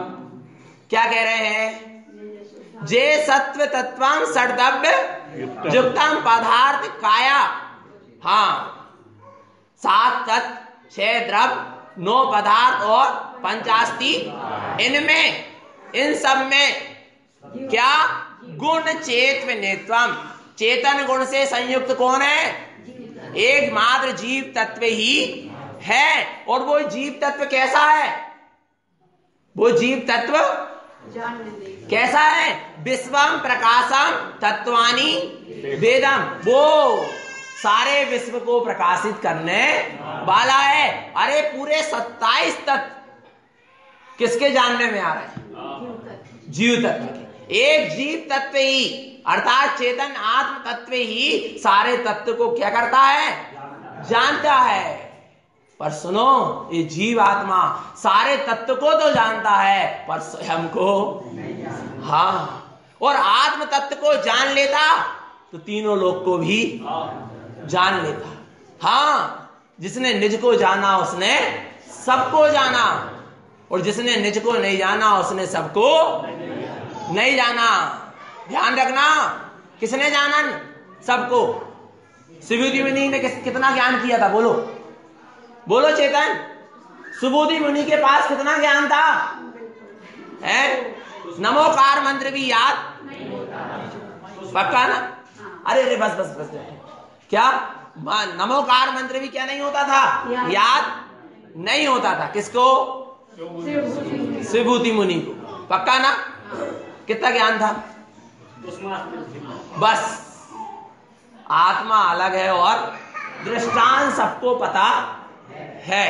क्या कह रहे हैं? जे सत्व तत्वम षड्द्रव्य युक्तम पदार्थ काया। हाँ, 7 तत्व, 6 द्रव्य, 9 पदार्थ और 85। इनमें, इन सब में क्या? गुण चेत्विनित्वम। चेतन गुण से संयुक्त कौन है? एकमात्र जीव तत्व ही है। और वो जीव तत्व कैसा है? वो जीव तत्व कैसा है? विश्वम प्रकाशम तत्वानि वेदम। वो सारे विश्व को प्रकाशित करने वाला है। अरे पूरे 27 तत्व किसके जानने में आ रहे हैं? जीव तत्व के। एक जीव तत्व ही अर्थात चेतन आत्म तत्व ही सारे तत्व को क्या करता है? जानता है। पर सुनो, ये जीव आत्मा सारे तत्व को तो जानता है पर स्वयं को। हाँ, और आत्म तत्व को जान लेता तो तीनों लोक को भी जान लेता। हाँ, जिसने निज को जाना उसने सबको जाना, और जिसने निज को नहीं जाना उसने सबको नहीं जाना। ध्यान रखना, किसने जाना? सबको। सुबोधि मुनि ने कितना ज्ञान किया था? बोलो बोलो चेतन, सुबोधि मुनि के पास कितना ज्ञान था? है? नमोकार मंत्र भी याद? पक्का ना? अरे अरे बस बस बस। क्या नमोकार मंत्र भी क्या नहीं होता था? याद नहीं होता था। किसको? सुबोधि मुनि को। पक्का ना? कितना ज्ञान था? बस। आत्मा अलग है और दृष्टांत सबको पता है।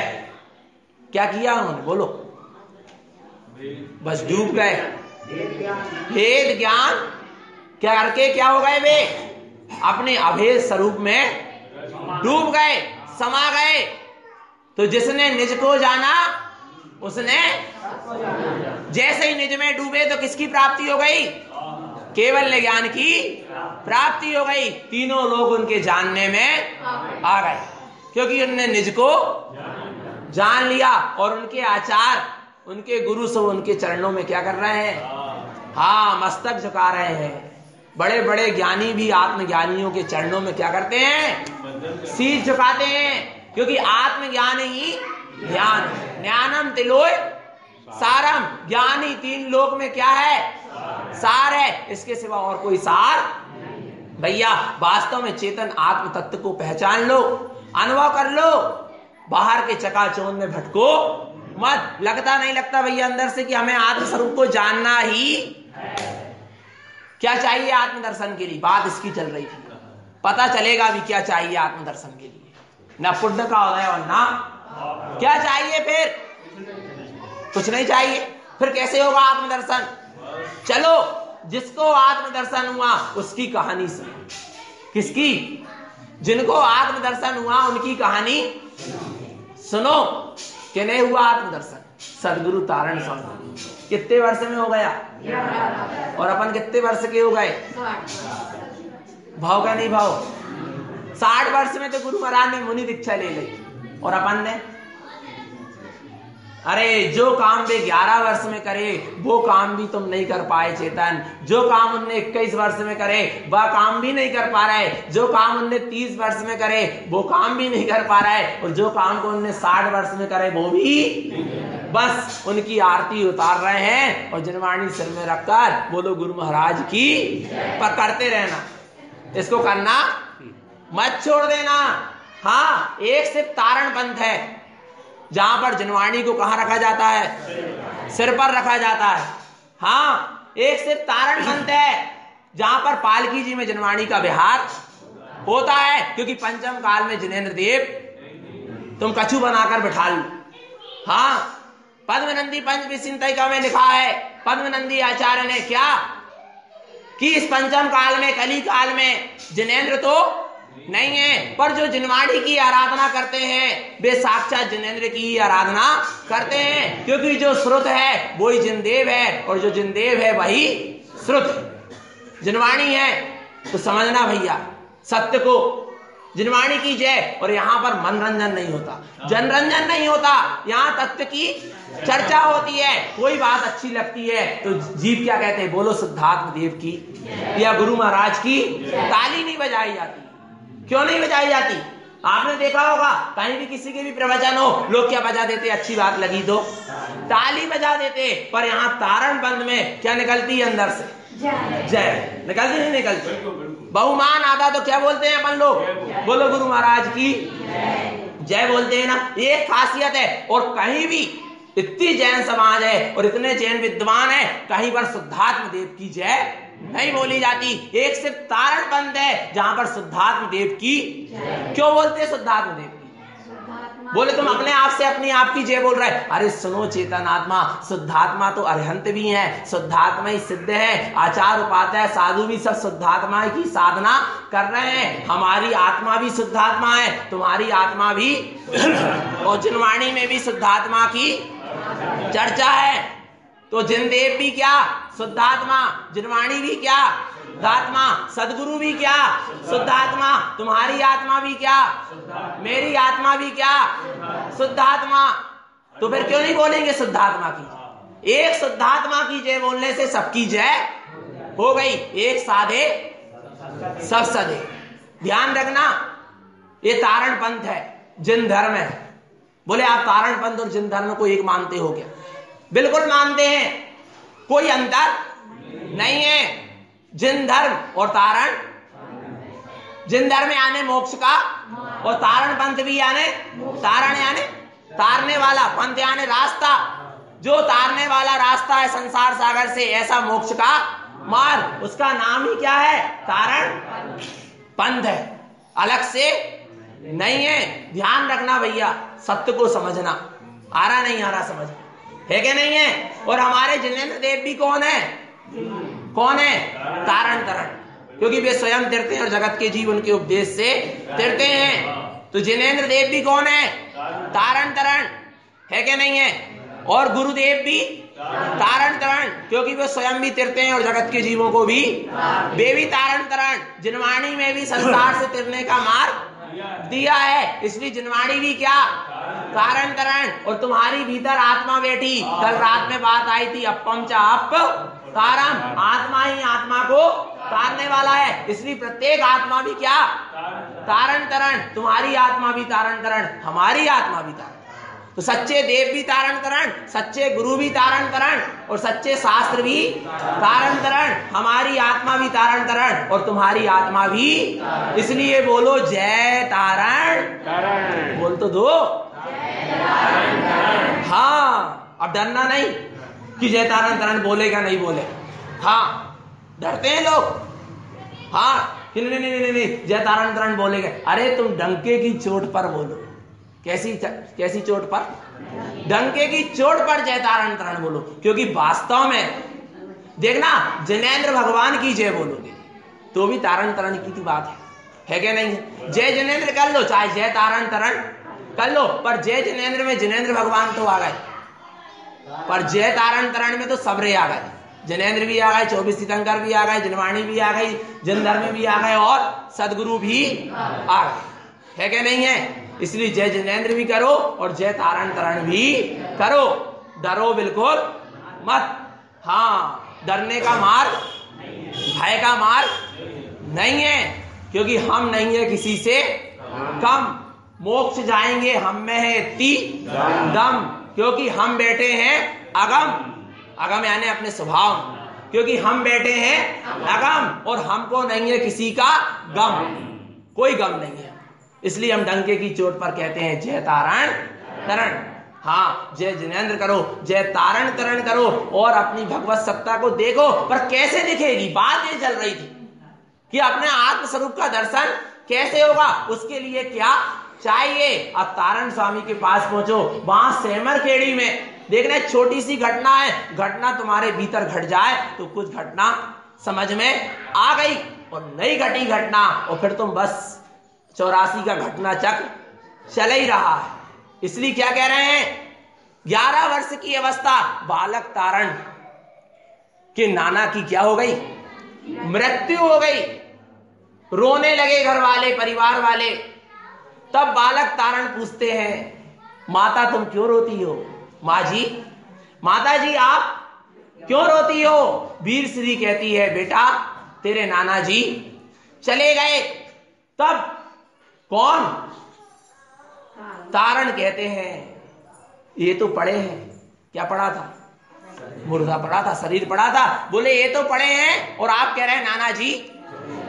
क्या किया उन्होंने, बोलो? बस डूब गए। भेद ज्ञान क्या करके क्या हो गए? वे अपने अभेद स्वरूप में डूब गए, समा गए। तो जिसने निज को जाना उसने जैसे ही निज में डूबे तो किसकी प्राप्ति हो गई? केवल ज्ञान की प्राप्ति हो गई। तीनों लोग उनके जानने में आ गए, क्योंकि उन्होंने निज को जान लिया। और उनके आचार, उनके गुरु सब उनके चरणों में क्या कर रहे हैं? हाँ, मस्तक झुका रहे हैं। बड़े बड़े ज्ञानी भी आत्मज्ञानियों के चरणों में क्या करते हैं? शीश झुकाते हैं, क्योंकि आत्मज्ञान ही ज्ञान। ज्ञानम तिलोय सारम, ज्ञान ही तीन लोक में क्या है? सार है। इसके सिवा और कोई सार भैया। वास्तव में चेतन आत्म तत्व को पहचान लो, अनुभव कर लो, बाहर के चकाचौंध में भटको मत। लगता नहीं लगता भैया अंदर से कि हमें आत्म स्वरूप को जानना ही क्या चाहिए आत्मदर्शन के लिए? बात इसकी चल रही थी। पता चलेगा भी क्या चाहिए आत्मदर्शन के लिए, ना पुण्य का उदय और ना क्या चाहिए। फिर कुछ नहीं चाहिए, फिर कैसे होगा आत्मदर्शन? चलो, जिसको आत्मदर्शन हुआ उसकी कहानी सुनो। किसकी? जिनको आत्मदर्शन हुआ उनकी कहानी सुनो। कि नहीं हुआ आत्मदर्शन? सदगुरु तारण स्वामी कितने वर्ष में हो गया? और अपन कितने वर्ष के हो गए? भाव का नहीं भाव? 60 वर्ष में तो गुरु महाराज ने मुनि दीक्षा ले ली, और अपन ने अरे जो काम वे 11 वर्ष में करे वो काम भी तुम नहीं कर पाए चेतन। जो काम उनने 21 वर्ष में करे वह काम भी नहीं कर पा रहे। जो काम उनने 30 वर्ष में करे वो काम भी नहीं कर पा रहा है। और जो काम को उनने 60 वर्ष में करे वो भी बस उनकी आरती उतार रहे हैं और जनवाणी सिर में रखकर बोलो गुरु महाराज की, पर करते रहना। इसको करना मत छोड़ देना। हाँ, एक सिर्फ तारण पंथ है जहां पर जनवाणी को कहां रखा जाता है? सिर पर रखा जाता है। हाँ, एक सिर्फ तारण पंथ है जहां पर पालकी जी में जनवाणी का विहार होता है, क्योंकि पंचम काल में जिनेंद्र देव तुम कछु बनाकर बिठा लो। हाँ, पद्मनंदी पंच विचिंतिका में लिखा है, पद्मनंदी आचार्य ने क्या कि इस पंचम काल में, कली काल में जिनेंद्र तो नहीं है, पर जो जिनवाणी की आराधना करते हैं वे साक्षात जिनेंद्र की आराधना करते हैं, क्योंकि जो श्रुत है वही जिनदेव है और जो जिनदेव है वही श्रुत जिनवाणी है। तो समझना भैया सत्य को, जिनवाणी की जय। और यहां पर मनोरंजन नहीं होता, जनरंजन नहीं होता, यहाँ तत्व की चर्चा होती है। कोई बात अच्छी लगती है तो जीव क्या कहते हैं? बोलो सिद्धार्थ देव की या गुरु महाराज की ताली नहीं बजाई जाती। क्यों नहीं बजाई जाती? आपने देखा होगा कहीं भी किसी के भी प्रवचन हो, लोग क्या बजा देते? अच्छी बात लगी तो ताली बजा देते। पर यहाँ तारण बंद में क्या निकलती है अंदर से? जय निकलती नहीं निकलती? बहुमान आता तो क्या बोलते हैं अपन लोग? बोलो गुरु महाराज की जय बोलते हैं ना। ये खासियत है। और कहीं भी इतनी जैन समाज है और इतने जैन विद्वान है, कहीं पर शुद्धात्म देव की जय नहीं बोली जाती। एक सिर्फ तारण बंद है जहां पर शुद्धात्म देव की क्यों बोलते हैं? शुद्धात्म देव की बोले तुम अपने आप से अपनी आप की जय बोल रहे। अरे सुनो चेतन आत्मा, शुद्धात्मा तो अरहंत भी है, शुद्धात्मा ही सिद्ध है, आचार उपाध्याय साधु भी सब शुद्धात्मा की साधना कर रहे हैं। हमारी आत्मा भी शुद्धात्मा है, तुम्हारी आत्मा भी और जिनवाणी में भी शुद्धात्मा की चर्चा है। तो जिनदेव भी क्या? शुद्धात्मा। जिनवाणी भी क्या? शुद्धात्मा। सदगुरु भी क्या? शुद्धात्मा। तुम्हारी आत्मा भी क्या? मेरी आत्मा भी क्या? शुद्धात्मा। तो फिर क्यों नहीं बोलेंगे शुद्धात्मा की? एक शुद्धात्मा की जय बोलने से सबकी जय हो गई। एक साधे सब सधे। ध्यान रखना, ये तारण पंथ है, जिन धर्म है। बोले आप तारण पंथ और जिन धर्म को एक मानते हो क्या? बिल्कुल मानते हैं, कोई अंतर नहीं है। जिन धर्म और तारण, जिन धर्म यानी मोक्ष का, और तारण पंथ भी यानी तारण यानी तारने वाला, पंथ यानी रास्ता। जो तारने वाला रास्ता है संसार सागर से, ऐसा मोक्ष का मार्ग, उसका नाम ही क्या है? तारण पंथ है, अलग से नहीं है। ध्यान रखना भैया, सत्य को समझना। आ रहा नहीं आ रहा समझ है कि नहीं है? और हमारे जिनेंद्र देव भी कौन है? कौन है? तारण तरण, क्योंकि वे स्वयं तीर्थते हैं और जगत के जीव उनके उपदेश से तीर्थते हैं। तो जिनेंद्र देव भी कौन है? तारण तरण, है कि नहीं है? और गुरुदेव भी तारण तरण, क्योंकि वे स्वयं भी तीर्थते हैं और जगत के जीवों को भी, वे भी तारण तरण। जिनवाणी में भी संसार से तिरने का मार्ग दिया है, इसलिए जिनवाणी भी क्या? तारण तरण। और तुम्हारी भीतर आत्मा बैठी, कल रात में बात आई थी, अपम च अप तारम, आत्मा ही आत्मा को तारने वाला है, इसलिए प्रत्येक आत्मा भी क्या? तारण तरण। तुम्हारी आत्मा भी तारण तरण, हमारी आत्मा भी तारण। तो सच्चे देव भी तारण तरण, सच्चे गुरु भी तारण तरण, और सच्चे शास्त्र भी तारण तरण। हमारी आत्मा भी तारण तरण और तुम्हारी आत्मा भी। इसलिए बोलो जय तारण तरण, बोल तो दो। हाँ, अब डरना नहीं कि जय तारण तरण बोलेगा नहीं बोले। हाँ, डरते हैं लोग। हाँ, नहीं नहीं नहीं नहीं जय तारण तरण बोलेगा। अरे तुम डंके की चोट पर बोलो। कैसी चोट पर? डंके की चोट पर जय तारण तरण बोलो, क्योंकि वास्तव में देखना, जिनेंद्र भगवान की जय बोलोगे तो भी तारण तरण की तो बात है कि नहीं? जय जिनेंद्र कर लो, चाहे जय तारण तरण कर लो, पर जय जिनेंद्र में जिनेंद्र भगवान तो आ गए, पर जय तारण तरण में तो सबरे आ गए। जिनेंद्र भी आ गए, 24 तीर्थंकर भी आ गए, जिनवाणी भी आ गई, जिनधर्मी भी आ गए और सदगुरु भी आ गए, है कि नहीं है? इसलिए जय जिनेंद्र भी करो और जय तारण तरण भी करो। डरो बिल्कुल मत। हाँ, डरने का मार्ग, भय का मार्ग नहीं है, क्योंकि हम नहीं है किसी से कम। मोक्ष जाएंगे हम में है इतनी दम, क्योंकि हम बैठे हैं अगम। अगम यानी अपने स्वभाव, क्योंकि हम बैठे हैं अगम और हमको नहीं है किसी का गम, कोई गम नहीं है। इसलिए हम डंके की चोट पर कहते हैं जय तारण तरण। हाँ, जय जिनेंद्र करो, जय तारण तरण करो और अपनी भगवत सत्ता को देखो। पर कैसे दिखेगी? बात ये चल रही थी कि अपने आत्म स्वरूप का दर्शन कैसे होगा, उसके लिए क्या चाहिए? अब तारण स्वामी के पास पहुंचो, वहां सेमर खेड़ी में देखना, छोटी सी घटना है, घटना तुम्हारे भीतर घट जाए तो कुछ घटना समझ में आ गई, और नई घटी घटना, और फिर तुम बस 84 का घटना चक्र चल ही रहा है। इसलिए क्या कह रहे हैं? 11 वर्ष की अवस्था बालक तारण के नाना की क्या हो गई? मृत्यु हो गई। रोने लगे घर वाले, परिवार वाले। तब बालक तारण पूछते हैं, माता तुम क्यों रोती हो? माँ जी, माता जी आप क्यों रोती हो? वीर श्री कहती है, बेटा तेरे नाना जी चले गए। तब कौन? तारण कहते हैं, ये तो पड़े हैं। क्या पड़ा था? मुर्दा पड़ा था, शरीर पड़ा था। बोले ये तो पड़े हैं और आप कह रहे हैं नाना जी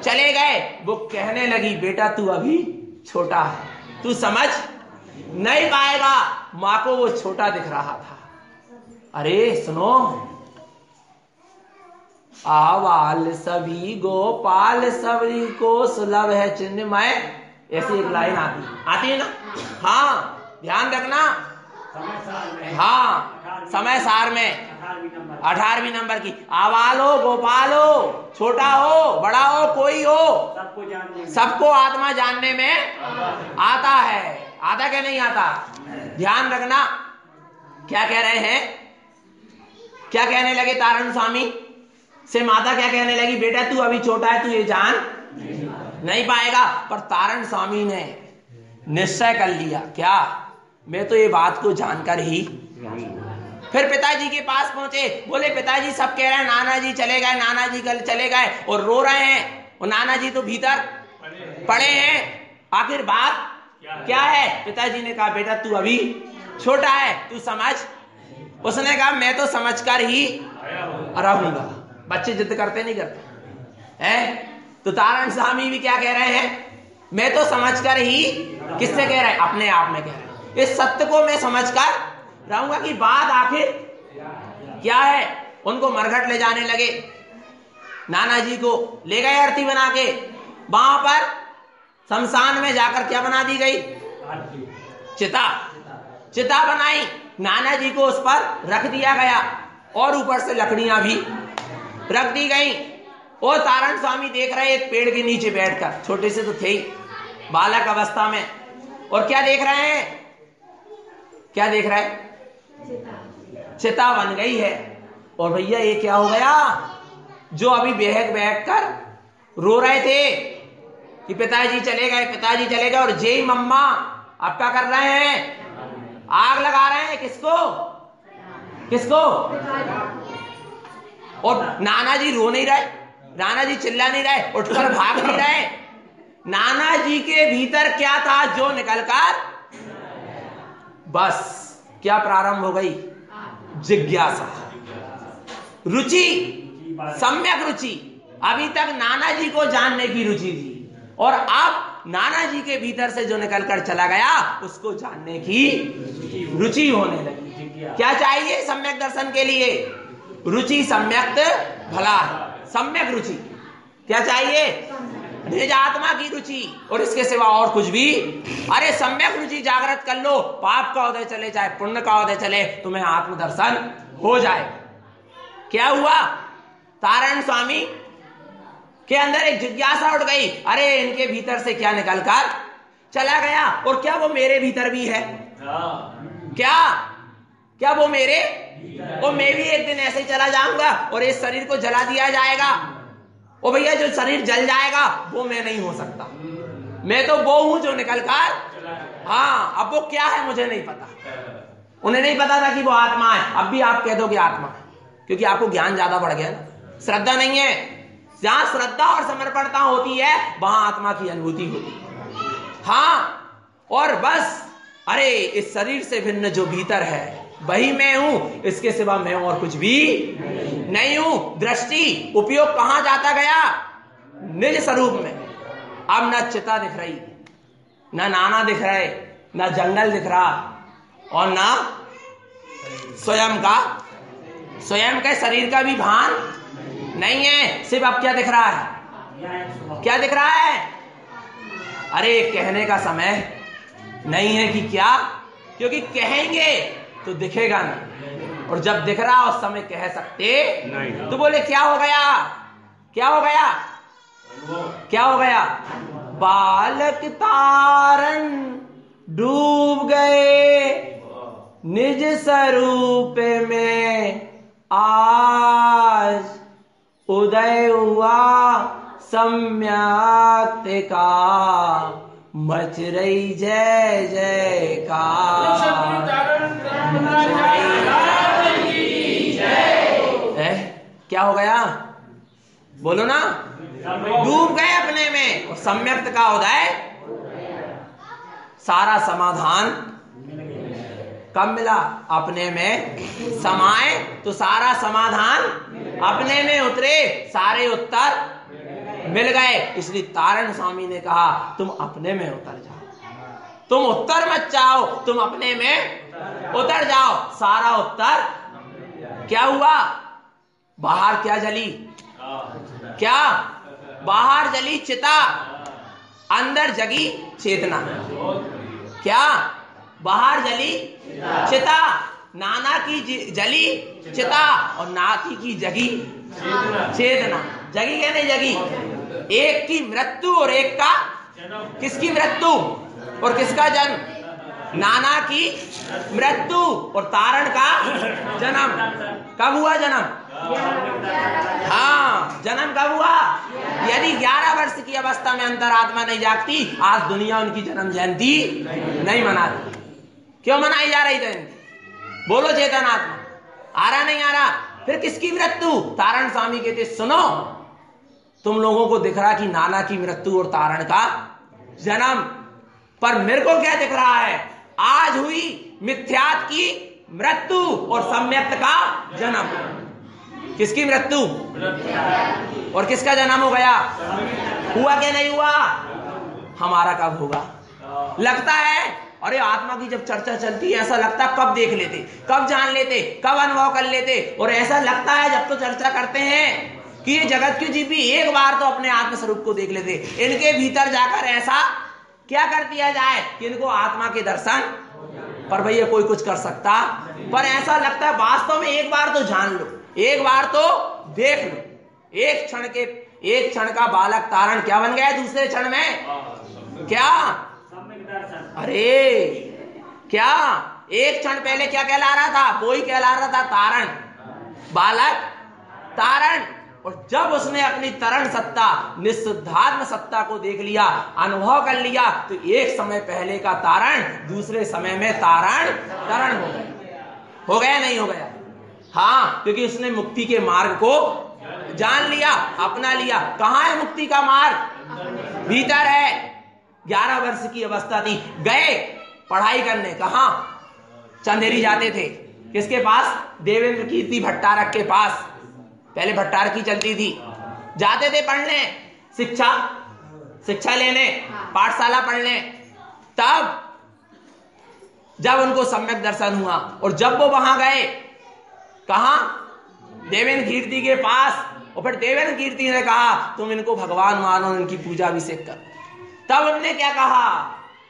चले गए। वो कहने लगी, बेटा तू अभी छोटा है, तू समझ नहीं पाएगा। मां को वो छोटा दिख रहा था। अरे सुनो, आवाल सभी गोपाल सबरी को सुलभ है चिन्मय, ऐसी एक लाइन आती है ना? हाँ, ध्यान रखना। हाँ, समय सार में 18वीं नंबर की, आवाल हो गोपाल हो, छोटा हो बड़ा हो कोई हो, सबको आत्मा जानने में आता है। आता क्या नहीं आता? ध्यान रखना। क्या कह रहे हैं? क्या कहने लगे तारण स्वामी से? माता क्या कहने लगी? बेटा तू अभी छोटा है, तू ये जान नहीं पाएगा। पर तारण स्वामी ने निश्चय कर लिया, क्या मैं तो ये बात को जानकर ही। फिर पिताजी के पास पहुंचे, बोले पिताजी सब कह रहे हैं नाना जी चले गए, नाना जी कल चले गए, और रो रहे हैं, और नाना जी तो भीतर पड़े हैं। आखिर बात क्या है? पिताजी ने कहा, बेटा तू अभी छोटा है, तू समझ। उसने कहा मैं तो समझकर ही रहूंगा। बच्चे जिद करते नहीं करते हैं? तो तारण स्वामी भी क्या कह रहे हैं? मैं तो समझकर ही, किससे कह रहे हैं? अपने आप में कह रहे हैं, इस सत्य को मैं समझकर रहूंगा। कि बात आखिर क्या है? उनको मरघट ले जाने लगे, नाना जी को ले गए अर्थी बना के। वहां पर शमशान में जाकर क्या बना दी गई? चिता। चिता बनाई, नाना जी को उस पर रख दिया गया और ऊपर से लकड़ियां भी रख दी गई। और तारण स्वामी देख रहे एक पेड़ के नीचे बैठकर, छोटे से तो थे ही बालक अवस्था में, और क्या देख रहे हैं? क्या देख रहे हैं? चिता बन गई है। और भैया ये क्या हो गया? जो अभी बेहक बेहक कर रो रहे थे कि पिताजी चले गए, पिताजी चले गए, और जेई मम्मा अब क्या कर रहे हैं? आग लगा रहे हैं। किसको? किसको? और नाना जी रो नहीं रहे, नाना जी चिल्ला नहीं रहे, उठकर भाग नहीं रहे। नाना जी के भीतर क्या था जो निकलकर, बस क्या प्रारंभ हो गई? जिज्ञासा, रुचि, सम्यक रुचि। अभी तक नाना जी को जानने की रुचि थी, और अब नाना जी के भीतर से जो निकलकर चला गया उसको जानने की रुचि होने लगी। क्या चाहिए सम्यक दर्शन के लिए? रुचि सम्यक भला, सम्यक रुचि। क्या चाहिए? निज आत्मा की रुचि, और इसके सिवा और कुछ भी। अरे सम्यक रुचि जागृत कर लो, पाप का उदय चले चाहे पुण्य का उदय चले, तुम्हें आत्मदर्शन हो जाए। क्या हुआ? तारण स्वामी के अंदर एक जिज्ञासा उठ गई, अरे इनके भीतर से क्या निकलकर चला गया, और क्या वो मेरे भीतर भी है? क्या क्या वो मेरे, वो मैं भी एक दिन ऐसे ही चला जाऊंगा और इस शरीर को जला दिया जाएगा। ओ भैया, जो शरीर जल जाएगा वो मैं नहीं हो सकता, मैं तो वो हूं जो निकलकर, हाँ, अब वो क्या है मुझे नहीं पता। उन्हें नहीं पता था कि वो आत्मा है। अब भी आप कह दो कि आत्मा है, क्योंकि आपको ज्ञान ज्यादा बढ़ गया ना, श्रद्धा नहीं है। जहां श्रद्धा और समर्पणता होती है वहां आत्मा की अनुभूति होती है। हाँ, और बस अरे इस शरीर से भिन्न जो भीतर है वही मैं हूं, इसके सिवा मैं और कुछ भी नहीं हूं। दृष्टि उपयोग कहां जाता गया? निज स्वरूप में। अब न चिता दिख रही, न नाना दिख रहे, न जंगल दिख रहा, और न स्वयं के शरीर का भी भान नहीं है। सिर्फ अब क्या दिख रहा है? क्या दिख रहा है? अरे कहने का समय नहीं है कि क्या, क्योंकि कहेंगे तो दिखेगा नहीं, और जब दिख रहा उस समय कह सकते नहीं। तो बोले क्या हो गया? क्या हो गया? क्या हो गया? बालक तारण डूब गए निज स्वरूप में, आज उदय हुआ सम्यक का, मच रही जय जयकार। क्या हो गया? बोलो ना। डूब गए अपने में, और सम्यक का उदय। सारा समाधान कब मिला? अपने में समाए तो सारा समाधान अपने में उतरे, सारे उत्तर मिल गए। इसलिए तारण स्वामी ने कहा तुम अपने में उतर जाओ, तुम उत्तर मत चाहो, तुम अपने में उतर जाओ। सारा उत्तर क्या हुआ? बाहर क्या जली? क्या? बाहर जली चिता, अंदर जगी चेतना। क्या? बाहर जली चिता, नाना की जली चिता, और नाती की जगी चेतना। जगी क्या नहीं जगी? एक की मृत्यु और एक का, किसकी मृत्यु और किसका जन्म? नाना की मृत्यु और तारण का जन्म। कब हुआ जन्म? हाँ, जन्म कब हुआ? यदि 11 वर्ष की अवस्था में अंतरात्मा नहीं जागती, आज दुनिया उनकी जन्म जयंती नहीं मनाती। क्यों मनाई जा रही जयंती? बोलो चेतन आत्मा, आ रहा नहीं आ रहा? फिर किसकी मृत्यु? तारण स्वामी कहते सुनो, तुम लोगों को दिख रहा कि नाना की मृत्यु और तारण का जन्म, पर मेरे को क्या दिख रहा है? आज हुई मिथ्यात की मृत्यु और सम्यक्त का जन्म। किसकी मृत्यु और किसका जन्म हो गया? हुआ क्या नहीं हुआ? हमारा कब होगा? लगता है अरे आत्मा की जब चर्चा चलती है ऐसा लगता है कब देख लेते, कब जान लेते, कब अनुभव कर लेते, और ऐसा लगता है जब तो चर्चा करते हैं कि ये जगत के जीव भी एक बार तो अपने आत्म स्वरूप को देख लेते, इनके भीतर जाकर ऐसा क्या कर दिया जाए कि इनको आत्मा के दर्शन। पर भैया कोई कुछ कर सकता, पर ऐसा लगता है वास्तव में एक बार तो जान लो, एक बार तो देख लो। एक क्षण का बालक तारण क्या बन गया दूसरे क्षण में? क्या? अरे क्या एक क्षण पहले क्या कहला रहा था? कोई कहला रहा था तारण, बालक तारण। और जब उसने अपनी तरण सत्ता, निःशुद्धात्म सत्ता को देख लिया, अनुभव कर लिया, तो एक समय पहले का तारण दूसरे समय में तरण हो गया नहीं हो गया? हाँ, क्योंकि उसने मुक्ति के मार्ग को जान लिया, अपना लिया। कहां है मुक्ति का मार्ग? भीतर है। 11 वर्ष की अवस्था थी, गए पढ़ाई करने, कहां? चंदेरी जाते थे। किसके पास? देवेंद्र कीर्ति भट्टारक के पास। पहले भट्टारक की चलती थी, जाते थे पढ़ने, शिक्षा लेने, पाठशाला पढ़ने। तब जब उनको सम्यक दर्शन हुआ और जब वो वहां गए, कहां? देवेंद्र कीर्ति के पास। और फिर देवेंद्र कीर्ति ने कहा तुम इनको भगवान मानो, इनकी पूजा अभिषेक करो। तब उनने क्या कहा?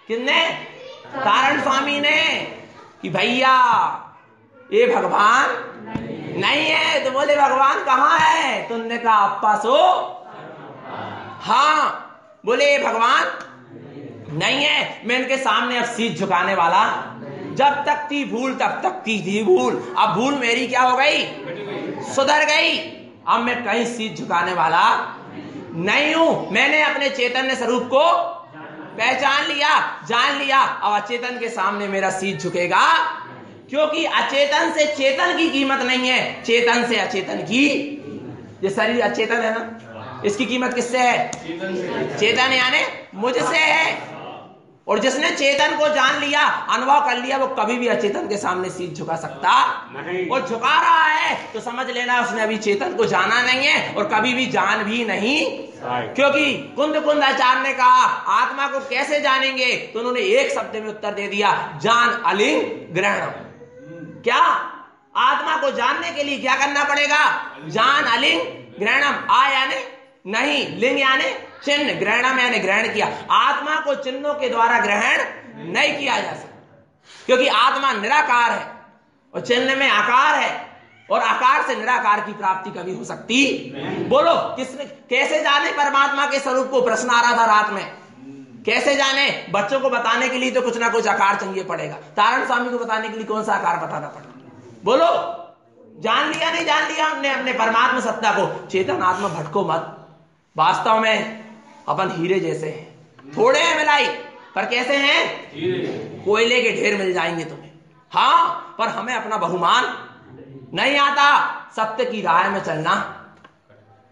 किसने? तारण स्वामी ने, कि भैया ये भगवान नहीं है। तो बोले भगवान कहां है? तो उन्होंने कहा अप्पा सो। हाँ, बोले ये भगवान नहीं है। मैं इनके सामने अब शीश झुकाने वाला, जब तक थी भूल तब तक थी भूल, अब भूल मेरी क्या हो गई? सुधर गई। अब मैं कहीं शीश झुकाने वाला नहीं हूं। मैंने अपने चैतन्य स्वरूप को पहचान लिया, जान लिया। अब अचेतन के सामने मेरा शीश झुकेगा, क्योंकि अचेतन से चेतन की कीमत नहीं है, चेतन से अचेतन की। ये शरीर अचेतन है ना, इसकी कीमत किससे है? चेतन यानी मुझसे है। और जिसने चेतन को जान लिया, अनुभव कर लिया, वो कभी भी अचेतन के सामने शीश झुका सकता नहीं। वो झुका रहा है तो समझ लेना उसने अभी चेतन को जाना नहीं है और कभी भी जान भी नहीं। क्योंकि कुंद आचार्य ने कहा आत्मा को कैसे जानेंगे, तो उन्होंने एक शब्द में उत्तर दे दिया, जान अलिंग ग्रहणम। क्या? आत्मा को जानने के लिए क्या करना पड़ेगा? जान अलिंग ग्रहणम। आ यानी नहीं, लिंग यानी चिन्ह, ग्रहणम यानी ग्रहण किया। आत्मा को चिन्हों के द्वारा ग्रहण नहीं किया जा सकता, क्योंकि आत्मा निराकार है और चिन्ह में आकार है, और आकार से निराकार की प्राप्ति कभी हो सकती? बोलो किसने? कैसे जाने परमात्मा के स्वरूप को? प्रश्न आ रहा था रात में, कैसे जाने? बच्चों को बताने के लिए तो कुछ ना कुछ आकार चाहिए पड़ेगा। तारण स्वामी को बताने के लिए कौन सा आकार बताना पड़ेगा? बोलो, जान लिया नहीं जान लिया हमने अपने परमात्मा सत्ता को। चेतन आत्मा भटको मत, वास्तव में अपन हीरे जैसे हैं, थोड़े हैं मिलाई, पर कैसे हैं? कोयले के ढेर मिल जाएंगे तुम्हें। हाँ, पर हमें अपना बहुमान नहीं आता। सत्य की राह में चलना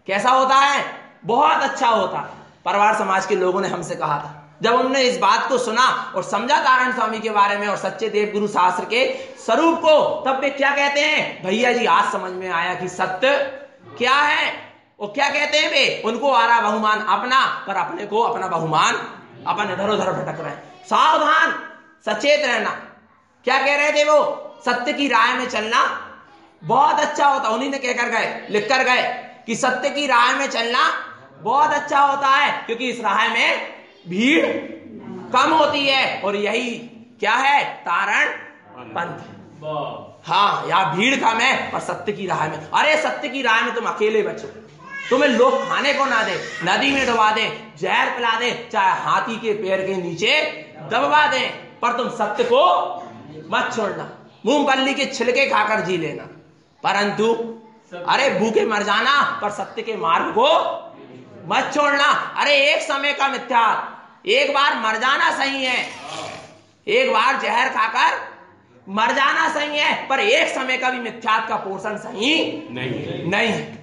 कैसा होता है? बहुत अच्छा होता। परिवार समाज के लोगों ने हमसे कहा था, जब उन्होंने इस बात को सुना और समझा तारण स्वामी के बारे में और सच्चे देव गुरु शास्त्र के स्वरूप को, तब वे क्या कहते हैं? भैया जी आज समझ में आया कि सत्य क्या है। वो क्या कहते हैं? वे उनको आ रहा बहुमान अपना, पर अपने को अपना बहुमान, अपन इधर उधर भटक रहे हैं। सावधान, सचेत रहना। क्या कह रहे थे वो? सत्य की राह में चलना बहुत अच्छा होता। उन्हीं ने कहकर गए, लिख कर गए कि सत्य की राह में चलना बहुत अच्छा होता है, क्योंकि इस राह में भीड़ कम होती है। और यही क्या है? तारण पंथ। हाँ, यहाँ भीड़ कम है, पर सत्य की राह में, अरे सत्य की राह में तुम अकेले बचो, तुम्हें लोग खाने को ना दे, नदी में डुबा दे, जहर पिला दे, चाहे हाथी के पैर के नीचे दबवा दे, पर तुम सत्य को मत छोड़ना। मूंगफली के छिलके खाकर जी लेना, परंतु अरे भूखे मर जाना, पर सत्य के मार्ग को मत छोड़ना। अरे एक समय का मिथ्या, एक बार मर जाना सही है, एक बार जहर खाकर मर जाना सही है, पर एक समय का भी मिथ्यात का पोषण सही नहीं है।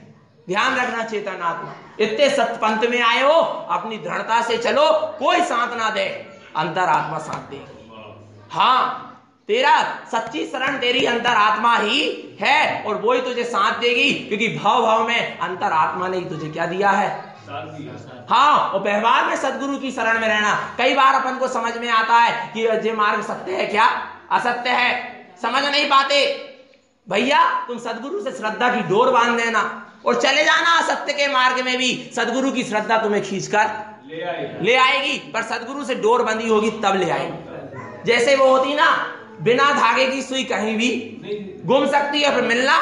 ध्यान रखना चेतन आत्मा, इतने सत्य पंथ में आए हो, अपनी दृढ़ता से चलो, कोई साथ ना दे, अंतर आत्मा साथ देगी। हाँ, तेरा सच्ची शरण तेरी अंतर आत्मा ही है, और वो ही तुझे साथ देगी, क्योंकि भाव भाव में अंतर आत्मा ने ही तुझे क्या दिया है? हाँ, और व्यवहार में सदगुरु की शरण में रहना। कई बार अपन को समझ में आता है कि ये मार्ग सत्य है क्या असत्य है, समझ नहीं पाते। भैया तुम सदगुरु से श्रद्धा की डोर बांध देना और चले जाना सत्य के मार्ग में भी सदगुरु की श्रद्धा तुम्हें खींचकर ले आएगी, पर सदगुरु से डोर बंधी होगी तब ले आएगी। जैसे वो होती ना, बिना धागे की सुई कहीं भी घूम सकती है, फिर मिलना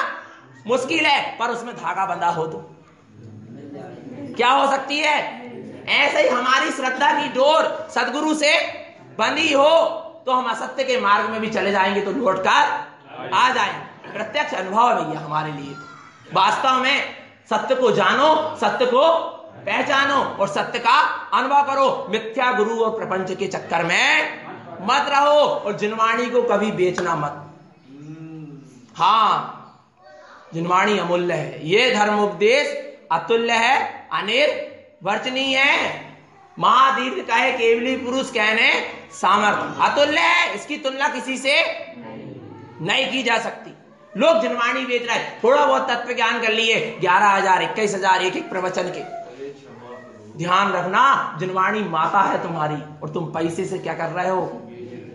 मुश्किल है, पर उसमें धागा बंधा हो तो क्या हो सकती है। ऐसे ही हमारी श्रद्धा की डोर सदगुरु से बंधी हो तो हम असत्य के मार्ग में भी चले जाएंगे, तो लौट कर आ जाएंगे। प्रत्यक्ष अनुभव है भैया हमारे लिए। वास्तव में सत्य को जानो, सत्य को पहचानो और सत्य का अनुभव करो। मिथ्या गुरु और प्रपंच के चक्कर में मत रहो और जिनवाणी को कभी बेचना मत। हाँ, जिनवाणी अमूल्य है, ये धर्म उपदेश अतुल्य है, अनिर्वचनीय है। महादीर्घ कहे केवली पुरुष कहने सामर्थ्य, अतुल्य है, इसकी तुलना किसी से नहीं की जा सकती। लोग जिनवाणी बेच रहे हैं, थोड़ा बहुत तत्व ज्ञान कर लिए, 11,000 21,000 एक प्रवचन के। ध्यान रखना, जिनवाणी माता है तुम्हारी और तुम पैसे से क्या कर रहे हो।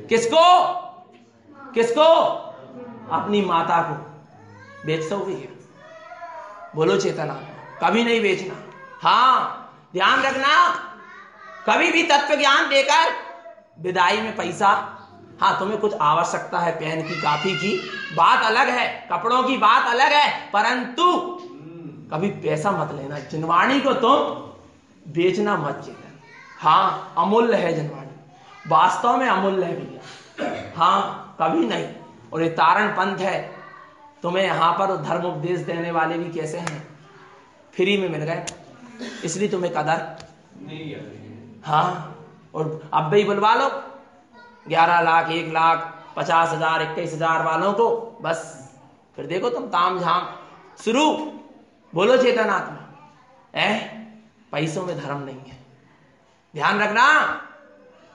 किसको किसको? अपनी माता को बेच दोगे? बोलो चेतना, कभी नहीं बेचना। हाँ, ध्यान रखना, कभी भी तत्व ज्ञान देकर विदाई में पैसा, हाँ तुम्हें कुछ आवश्यकता है पेन की, काफी की, बात अलग है, कपड़ों की बात अलग है, परंतु कभी पैसा मत लेना। जिनवाणी को तुम बेचना मत चेतन। हाँ, अमूल्य है जिनवाणी, वास्तव में अमूल्य है भैया। हाँ, कभी नहीं। और ये तारण पंथ है, तुम्हें यहां पर धर्म उपदेश देने वाले भी कैसे हैं, फ्री में मिल गए, इसलिए तुम्हें कदर नहीं है। हाँ, और अब भी बुलवा लो 11 लाख 1 लाख 50,000 21,000 वालों को, बस फिर देखो तुम ताम झाम शुरू। बोलो चेतनात्मा, पैसों में धर्म नहीं है, ध्यान रखना।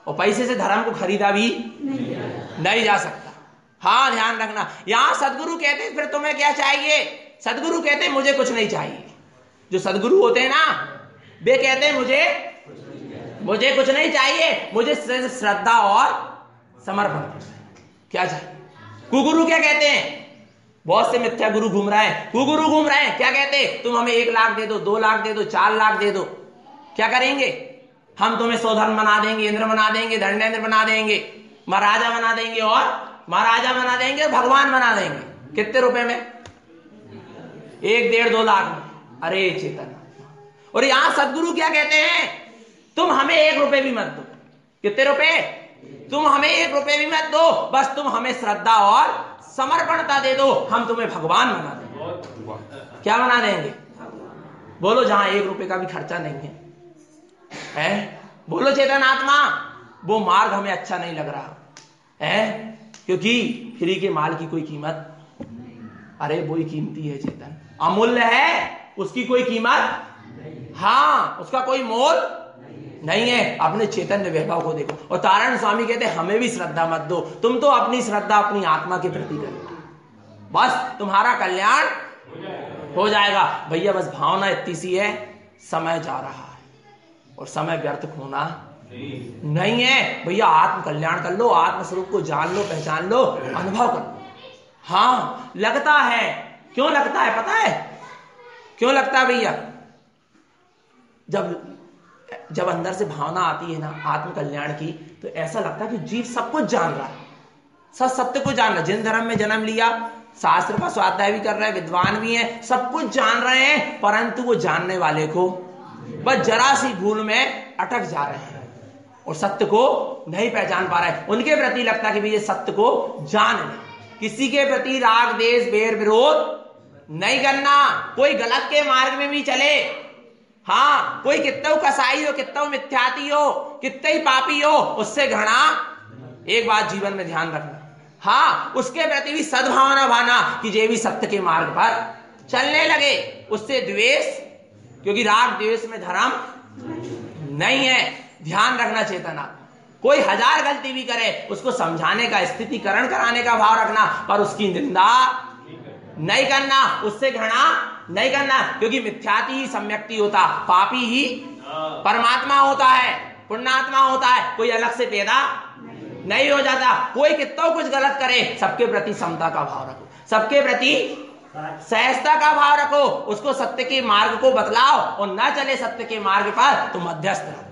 और पैसे से धर्म को खरीदा भी नहीं जा सकता। हाँ, ध्यान रखना। यहां सदगुरु कहते हैं फिर तुम्हें क्या चाहिए। सदगुरु कहते हैं मुझे कुछ नहीं चाहिए। जो सदगुरु होते हैं ना, वे कहते हैं मुझे कुछ नहीं चाहिए, मुझे श्रद्धा और समर्पण। क्या चाहिए? कुगुरु क्या कहते हैं? बहुत से मिथ्या गुरु घूम रहे हैं, कुगुरु घूम रहे हैं, क्या कहते हैं? तुम हमें 1 लाख दे दो, 2 लाख दे दो, 4 लाख दे दो, क्या करेंगे? हम तुम्हें सौधर्म बना देंगे, इंद्र बना देंगे, दंडेंद्र बना देंगे, महाराजा बना देंगे और महाराजा बना देंगे, भगवान बना देंगे। कितने रुपए में? 1 1.5 2 लाख में। अरे चेतन, और यहां सदगुरु क्या कहते हैं? तुम हमें 1 रुपए भी मत दो। कितने रुपए? तुम हमें 1 रुपए भी मत दो, बस तुम हमें श्रद्धा और समर्पणता दे दो, हम तुम्हें भगवान बना देंगे। क्या बना देंगे? बोलो, जहां 1 रुपए का भी खर्चा नहीं है। बोलो चेतन आत्मा, वो मार्ग हमें अच्छा नहीं लग रहा है, क्योंकि फ्री के माल की कोई कीमत, अरे वही कीमती है चेतन, अमूल्य है, उसकी कोई कीमत, हाँ उसका कोई मोल नहीं है। अपने चैतन्य वैभव को देखो। और तारण स्वामी कहते हैं हमें भी श्रद्धा मत दो, तुम तो अपनी श्रद्धा अपनी आत्मा के प्रति करो, बस तुम्हारा कल्याण हो जाएगा। भैया बस भावना इतनी सी है, समय जा रहा है और समय व्यर्थ होना नहीं है। भैया आत्म कल्याण कर लो, आत्म स्वरूप को जान लो, पहचान लो, अनुभव कर लो। हाँ लगता है, क्यों लगता है पता है? क्यों लगता है भैया? जब अंदर से भावना आती है ना आत्म कल्याण की, तो ऐसा लगता है कि जीव सब कुछ जान रहा है, सब सत्य को जान रहा है। जिन धर्म में जन्म लिया, शास्त्र का स्वाध्याय भी कर रहे हैं, विद्वान भी हैं, सब कुछ जान रहे हैं, परंतु वो जानने वाले को बस जरा सी भूल में अटक जा रहे हैं और सत्य को नहीं पहचान पा रहे। उनके प्रति लगता है कि भैया सत्य को जान ले। किसी के प्रति राग देश बैर विरोध नहीं करना, कोई गलत के मार्ग में भी चले, हाँ कोई कितना कसाई हो, कितना मिथ्याती हो, कितना ही पापी हो, उससे घृणा, एक बात जीवन में ध्यान रखना, हाँ उसके प्रति भी सद्भावना भाना कि जे भी सत्य के मार्ग पर चलने लगे। उससे द्वेष, क्योंकि राग द्वेष में धर्म नहीं है। ध्यान रखना चेतना, कोई 1000 गलती भी करे उसको समझाने का, स्थितिकरण कराने का भाव रखना, पर उसकी निंदा नहीं करना, उससे घृणा नहीं करना, क्योंकि मिथ्याति ही सम्यक्ति होता, पापी ही परमात्मा होता है, पुण्यात्मा होता है, कोई अलग से पैदा नहीं हो जाता। कोई कितना कुछ गलत करे, सबके प्रति समता का भाव रखो। सबके प्रति सहजता का भाव रखो, उसको सत्य के मार्ग को बतलाओ, और ना चले सत्य के मार्ग पर तो मध्यस्थ रहो।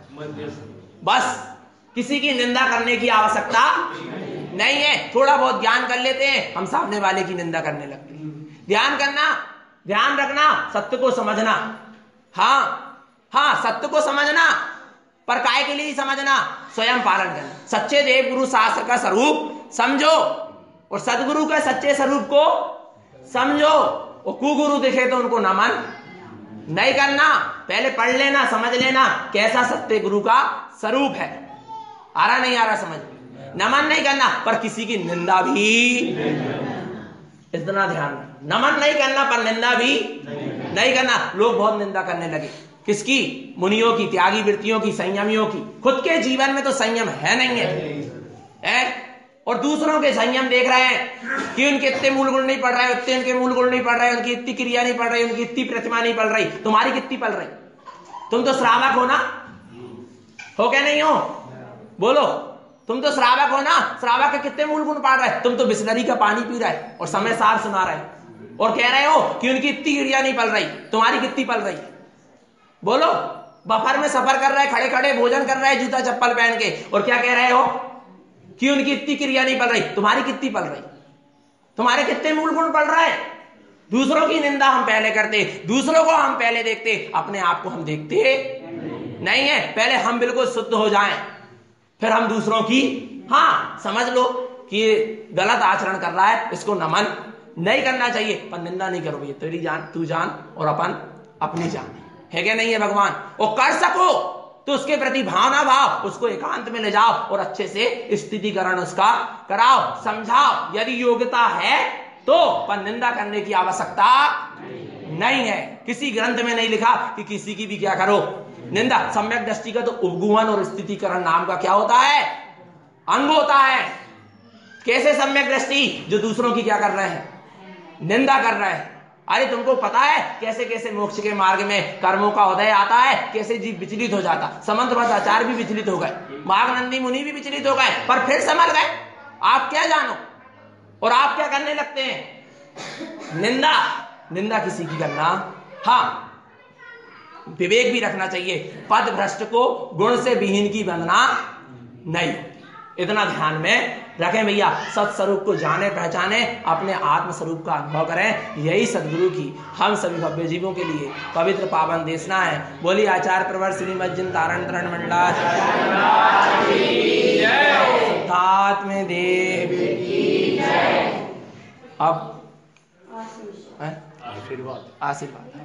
बस किसी की निंदा करने की आवश्यकता नहीं है। थोड़ा बहुत ज्ञान कर लेते हैं, हम सामने वाले की निंदा करने लगते हैं। ध्यान करना, ध्यान रखना, सत्य को समझना। हाँ, सत्य को समझना, पर काय के लिए समझना? स्वयं पालन करना। सच्चे देव गुरु शास्त्र का स्वरूप समझो, और सदगुरु के सच्चे स्वरूप को समझो। और कुगुरु दिखे तो उनको नमन नहीं करना, पहले पढ़ लेना, समझ लेना कैसा सत्य गुरु का स्वरूप है। आ रहा नहीं आ रहा समझ? नमन नहीं करना, पर किसी की निंदा भी, इतना ध्यान, नमन नहीं करना पर निंदा भी नहीं करना। लोग बहुत निंदा करने लगे, किसकी? मुनियों की, त्यागी वृत्तियों की, संयमियों की। खुद के जीवन में तो संयम है नहीं है, और दूसरों के संयम देख रहे हैं कि उनके इतने मूल गुण नहीं पढ़ रहे, उतने उनके मूल गुण नहीं पढ़ रहे, उनकी इतनी क्रिया नहीं पढ़ रही, उनकी इतनी प्रतिमा नहीं पढ़ रही। तुम्हारी कितनी पढ़ रही? तुम तो श्रावक हो ना, हो क्या नहीं हो? बोलो, तुम तो श्रावक हो ना। श्रावक के कितने मूल गुण पढ़ रहे? तुम तो बिस्लरी का पानी पी रहे और समय सार सुना रहे और कह रहे हो कि उनकी इतनी क्रिया नहीं पढ़ रही। तुम्हारी कितनी पढ़ रही? बोलो। बफर में सफर कर रहे, खड़े खड़े भोजन कर रहे, जूता चप्पल पहन के, और क्या कह रहे हो कि उनकी इतनी क्रिया नहीं पढ़ रही। तुम्हारी कितनी पढ़ रही? तुम्हारे कितने मूल गुण पढ़ रहे? दूसरों की निंदा हम पहले करते, दूसरों को हम पहले देखते, अपने आप को हम देखते नहीं है। पहले हम बिल्कुल शुद्ध हो जाएं, फिर हम दूसरों की, हाँ समझ लो कि ये गलत आचरण कर रहा है, इसको नमन नहीं करना चाहिए, पर निंदा नहीं करो। ये तेरी जान, तू जान, और अपन अपनी जान, है क्या नहीं है भगवान? और कर सको तो उसके प्रति भावना भाव, उसको एकांत में ले जाओ और अच्छे से स्थितिकरण उसका कराओ, समझाओ। यदि योग्यता है तो, पर निंदा करने की आवश्यकता नहीं है। किसी ग्रंथ में नहीं लिखा कि किसी की भी क्या करो निंदा। सम्यक दृष्टि का तो उपगुहन और स्थितिकरण नाम का क्या होता है? अंग होता है। कैसे सम्यक दृष्टि? जो दूसरों की क्या कर रहे हैं? निंदा कर रहे हैं। अरे तुमको पता है कैसे कैसे मोक्ष के मार्ग में कर्मों का उदय आता है, कैसे जीव विचलित हो जाता। समंत आचार्य भी विचलित हो गए, माघनंदी मुनि भी विचलित हो गए, पर फिर संभल गए। आप क्या जानो? और आप क्या करने लगते हैं? निंदा। निंदा किसी की करना, हाँ विवेक भी रखना चाहिए। पद भ्रष्ट को गुण से विहीन की वंदना नहीं। इतना ध्यान में रखें भैया। सत्स्वरूप को जाने पहचाने, अपने आत्म स्वरूप का अनुभव करें। यही सदगुरु की हम सभी भव्य जीवों के लिए पवित्र पावन देशना है। बोली आचार्य प्रवर श्रीमद जिन तारण तरण मंडला शुद्धात्म देव। अब आशीर्वाद